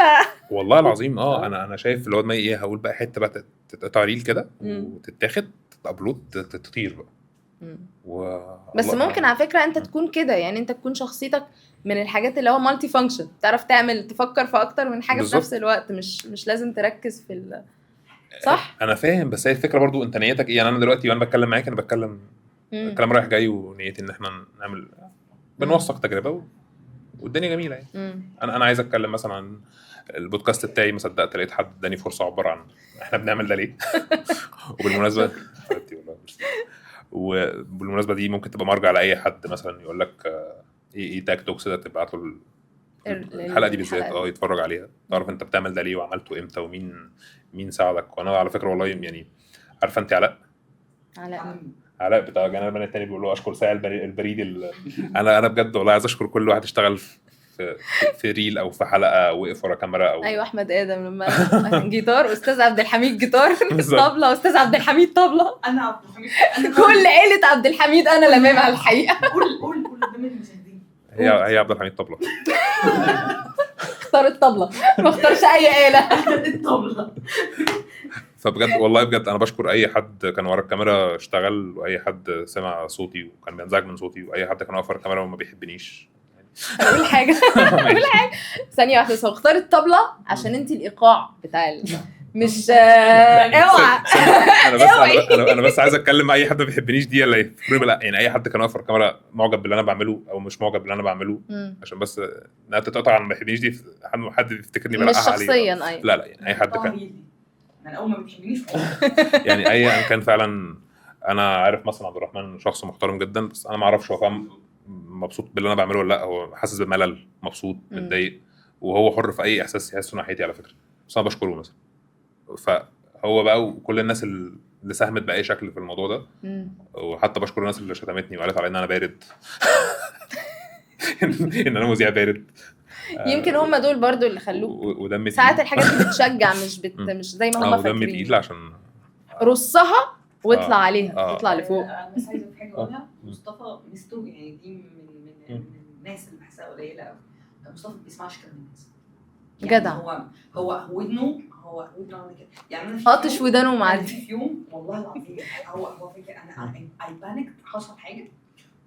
S1: والله العظيم. انا شايف اللي هو دماغي ايه، هقول بقى حته بقى تتقطع ريل كده وتتاخد تابلود تطير بقى.
S2: بس ممكن على فكره انت تكون كده، يعني انت تكون شخصيتك من الحاجات اللي هو مالتي فانكشن، تعرف تفكر في اكتر من حاجه بالزبط. في نفس الوقت، مش لازم تركز في صح.
S1: انا فاهم، بس هي الفكره برضو انت نيتك ايه. يعني انا دلوقتي وانا بتكلم معاك، انا بتكلم كلام رايح جاي، ونيتي ان احنا نعمل بنوثق تجربه والدنيا جميله يعني. انا عايز اتكلم مثلا عن البودكاست بتاعي، ما صدقت لقيت حد اداني فرصه اعبر عن احنا بنعمل ده ليه. وبالمناسبه حبيبتي والله، وبالمناسبه دي ممكن تبقى مرجع لاي حد مثلا يقول لك ايه تاك توكس ده، تبعت له الحلقه دي بالذات يتفرج عليها، تعرف انت بتعمل ده ليه وعملته امتى ومين ساعدك. وانا على فكره والله يعني عارفه انت علاء بتاع جنان البنات التاني بيقول له اشكر ساعي البريد انا بجد والله عايز اشكر كل واحد اشتغل في ريل او في حلقه، وقف ورا كاميرا او
S2: ايوه احمد ادم لما جيتار، استاذ عبد الحميد جيتار، طبله استاذ عبد الحميد طبله،
S3: انا عبد الحميد،
S2: كل عيله عبد الحميد انا لمامها الحقيقه.
S3: قول قدام المشاهدين.
S1: هي عبد الحميد طبله.
S2: اختار الطبله، ما اختارش اي آلة.
S3: الطبله.
S1: فبجد والله بجد انا بشكر اي حد كان ورا الكاميرا اشتغل، واي حد سمع صوتي وكان بينزعج من صوتي، واي حد كان واقف ورا الكاميرا وما بيحبنيش.
S2: اقول حاجه ثانيه واحده، بس اختار الطبله عشان انت الايقاع بتاع مش اوعى.
S1: انا بس عايز اتكلم مع اي حد ما بيحبنيش دي ولا ايه. لا يعني اي حد كان واقف ورا الكاميرا معجب باللي انا بعمله او مش معجب باللي انا بعمله، عشان بس انها تتقطع عن ما بيحبنيش دي حد يفتكرني بلقاها عليه.
S2: مش شخصيا. ايوه
S1: لا يعني اي حد كان
S3: من اول ما بتحبنيش
S1: يعني اي كان فعلا. انا عارف مثلا عبد الرحمن شخص محترم جدا، بس انا ما اعرفش هو فاهم مبسوط باللي انا بعمله ولا لا. هو حاسس بملل، مبسوط، متضايق، وهو حر في اي احساس يحسه ناحيتي على فكره. بس انا بشكره مثلا. فهو بقى وكل الناس اللي ساهمت باي شكل في الموضوع ده، وحتى بشكر الناس اللي شتمتني وقالت على ان انا بارد. ان انا مذيع بارد.
S2: يمكن هم دول برضو اللي خلوك
S1: ودم
S2: ساعات الحاجات دي بتشجع مش زي ما هم
S1: ودم
S2: فاكرين.
S1: تقيل عشان
S2: رصها واطلع عليها تطلع لفوق.
S3: انا بس عايزه في حاجه اقولها. مصطفى مستو يعني دي من الناس اللي بحسها قليله قوي. مصطفى ما بيسمعش كلام الناس يعني
S2: جدع.
S3: هو ودنه كده يعني. انا
S2: قاطش ودانه معدي
S3: في يوم والله العظيم هو فاكر انا اي بانيك حصل حاجه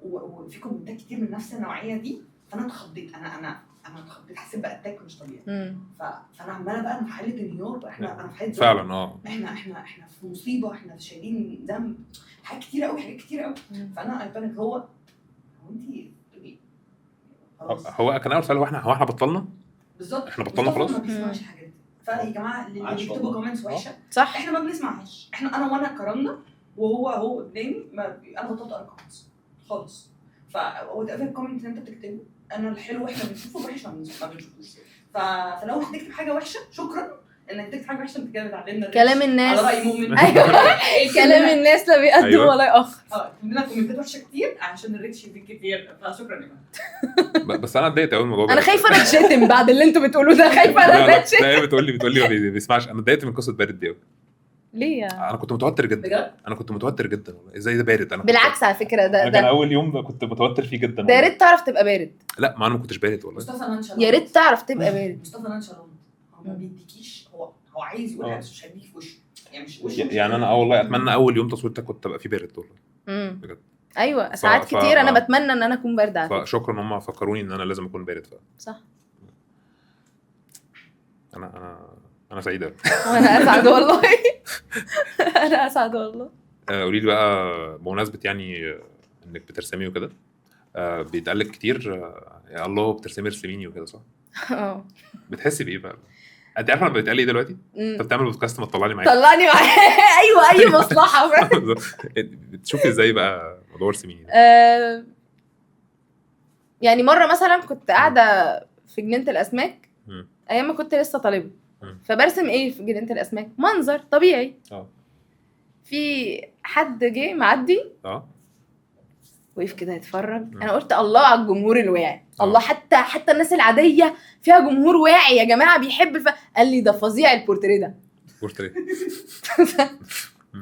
S3: وفي كومنتات كتير من نفس النوعيه دي فانا اتخضيت. انا اتخضيت حسيت باتاك مش طبيعي. فانا عماله بقى في حاله انهيار. انا في حاله
S1: فعلا
S3: احنا في مصيبه. احنا شايلين ذنب حاجات كتير قوي فانا اي بانيك. هو انت ايه
S1: هو كان اول سؤال هو احنا بطلنا
S3: بالظبط.
S1: احنا بطلنا خلاص.
S3: ما بيسمعش الحاجات دي. فيا جماعه اللي بيكتبوا كومنتس وحشه
S2: صح
S3: احنا ما بنسمعهاش. انا وانا كرمنا وهو قدامي انا بطلت اقرا كومنتس خالص. فهو ده الكومنت اللي انت بتكتبه انا الحلو احنا بنشوفه الوحش ما بنشوفوش. فلو هتكتب حاجه وحشه شكرا انك تكتب حاجه وحشه. انت كده بتعلمنا
S2: كلام الناس
S3: على راي مؤمن.
S2: كلام الناس لا بيقدم ولا يأخر.
S3: عندنا كومنتات وحشه كتير عشان الريتش دي كتير. فشكرا يا جماعه.
S1: بس انا اتضايقت قوي من الموضوع ده.
S2: انا خايفه انا اتشتم بعد اللي انتوا بتقولوه ده. خايفه انا اتشتم.
S1: لا بتقول لي ما بيسمعش. انا اتضايقت من قصه بارد دي قوي.
S2: ليه
S1: انا كنت متوتر جدا
S3: بجد؟
S1: انا كنت متوتر جدا والله. ازاي ده بارد؟ انا
S2: بالعكس على فكره
S1: ده
S2: ده
S1: اول يوم كنت متوتر فيه جدا.
S2: ده يا ريت تعرف تبقى بارد.
S1: لا ما انا ما كنتش بارد والله.
S3: مصطفى نانشالون
S2: يا ريت تعرف تبقى بارد.
S3: مصطفى نانشالون هو ما بيديكيش. هو عايز يقول حاجه بس مش هيديك في وشه يعني. مش وشه
S1: يعني انا والله اتمنى اول يوم تصويرتك كنت ابقى فيه بارد والله بجد.
S2: ايوه ساعات كتير انا بتمنى ان انا اكون بارده على فكره.
S1: فشكرا ان هم فكروني ان انا لازم اكون بارد.
S2: صح.
S1: انا سعيده.
S2: وانا اسعد والله. انا اسعد والله.
S1: قولي لي بقى بمناسبه يعني انك بترسمي وكده بيتقال لك كتير يا الله بترسمي رسميني وكده صح؟ بتحسي بايه بقى؟ انت عارفه انا بيتقال لي دلوقتي انت بتعمل بودكاست ما تطلعني معاك.
S2: طلعني معاك. ايوه اي مصلحه.
S1: بتشوفي ازاي بقى موضوع رسميني؟
S2: يعني مره مثلا كنت قاعده في جنينه الاسماك ايام ما كنت لسه طالبه. فبرسم ايه في جنينه الاسماك؟ منظر طبيعي. في حد جه معدي وقف كده يتفرج. انا قلت الله على الجمهور الواعي. الله حتى الناس العاديه فيها جمهور واعي يا جماعه بيحب. قال لي ده فظيع البورتريه ده.
S1: بورتريه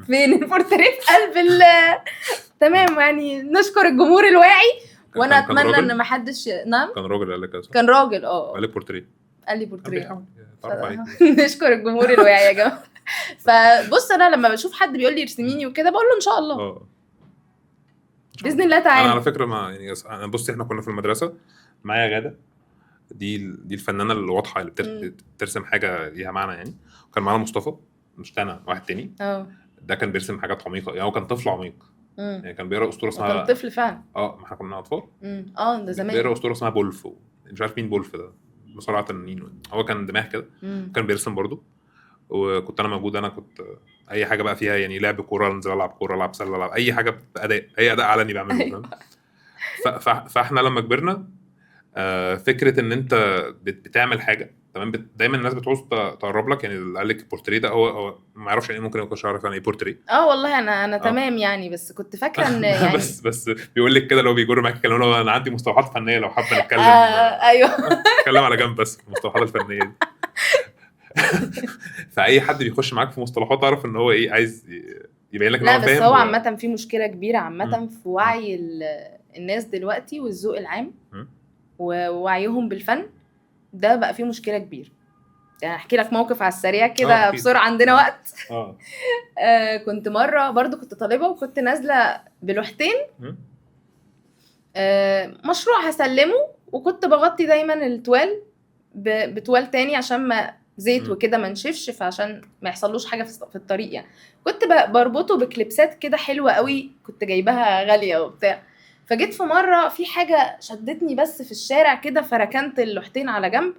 S2: فين البورتريه؟ في قلب تمام. يعني نشكر الجمهور الواعي. وانا اتمنى ان ما حدش. نعم
S1: كان راجل قال لك كده.
S2: كان راجل
S1: قال لك بورتريه.
S2: قال لي بورتريه. نشكر الجمهور الواعي يا جماعه. فبص انا لما بشوف حد بيقول لي ارسميني وكده بقول له ان شاء الله باذن الله تعالى.
S1: انا على فكره ما يعني انا بصي احنا كنا في المدرسه معايا غاده دي الفنانه الواضحه اللي بترسم حاجه ليها معنى يعني. وكان معانا مصطفى مش انا واحد تاني ده كان بيرسم حاجات عميقه يعني. هو كان طفل عميق يعني. كان بيقرا اسطوره اسمها
S2: كان طفل فعلا.
S1: ما احنا كنا اطفال.
S2: ده زمان
S1: بيقرا اسطوره اسمها بولف. مش عارف مين بولف ده بسرعه النين. هو كان دماغ كده. كان بيرسم برضو. وكنت انا موجود. انا كنت اي حاجه بقى فيها يعني لعب كوره انزل العب كوره العب سله العب اي حاجه باداء. هي اداء علني بعمله. فاحنا لما كبرنا فكره ان انت بتعمل حاجه تمام. دايما الناس بتعوز تقرب لك يعني. اللي قال لك البورتريه ده هو ما يعرفش يعني. ممكن يكونش عارف يعني ايه بورتريه.
S2: والله انا تمام يعني. بس كنت فاكره ان يعني
S1: بس بيقول لك كده لو بيجر معاك كلام لو انا عندي مصطلحات فنيه لو حابه نتكلم.
S2: ايوه
S1: نتكلم على جنب بس المصطلحات الفنيه دي. فاي حد بيخش معاك في مصطلحات اعرف ان هو ايه عايز يبين لك ان هو فاهم.
S2: بس هو عامه في مشكله كبيره عامه في وعي الناس دلوقتي والذوق العام ووعيهم بالفن ده بقى فيه مشكله كبيره. يعني احكي لك موقف على السريع كده بسرعه عندنا وقت. كنت مره برضو كنت طالبه وكنت نازله بلوحتين مشروع هسلمه. وكنت بغطي دايما التوال بتوال تاني عشان ما زيت وكده ما نشفش. فعشان ما يحصلوش حاجه في الطريق يعني. كنت بربطه بكليبسات كده حلوه قوي. كنت جايبها غاليه وبتاع. فجيت في مره في حاجه شدتني بس في الشارع كده. فركنت اللوحتين على جنب.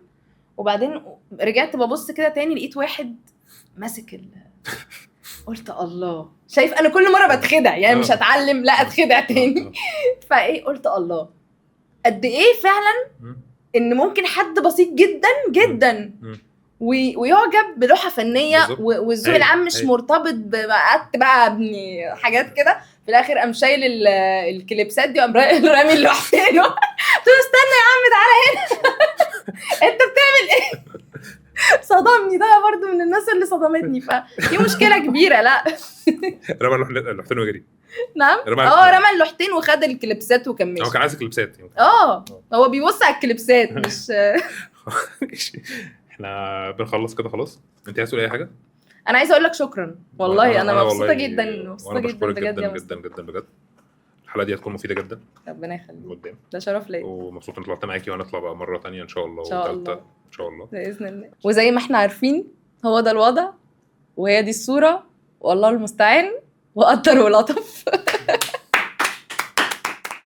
S2: وبعدين رجعت ببص كده تاني لقيت واحد ماسك قلت الله. شايف انا كل مره بتخدع يعني. مش هتعلم لا اتخدع تاني. فايه قلت الله قد ايه فعلا ان ممكن حد بسيط جدا جدا ويعجب بلوحه فنيه. والذوق العام مش مرتبط بقى ابني حاجات كده. في الاخر قام شايل الكليبسات دي وقام رامي اللوحتين. قلت له استنى يا عم تعالى هنا. انت بتعمل ايه؟ صدمني ده برضو من الناس اللي صدمتني، فدي مشكله كبيره. لا
S1: رمى اللوحتين وجري.
S2: نعم
S1: رمى
S2: رمى اللوحتين وخد الكليبسات وكمل.
S1: هو كان عايز كليبسات يمكن.
S2: هو بيبص على الكليبسات مش
S1: احنا بنخلص كده خلاص. انت عايز تقول اي حاجه؟
S2: انا عايزه اقول لك شكرا والله. انا مبسوطه
S1: والله
S2: جدا، مبسوطه جدا
S1: بشكرك
S2: بجد
S1: جدا
S2: يا
S1: جدا جدا بجد. الحلقه دي هتكون مفيده جدا.
S2: ربنا يخليك،
S1: قدام.
S2: ده شرف ليا،
S1: ومبسوط ان طلعت معاكي، وهنطلع بقى مره تانية ان شاء الله.
S2: ان شاء الله
S1: ان شاء الله
S2: باذن الله. وزي ما احنا عارفين هو ده الوضع وهي دي الصوره، والله المستعان وقدر ولطف.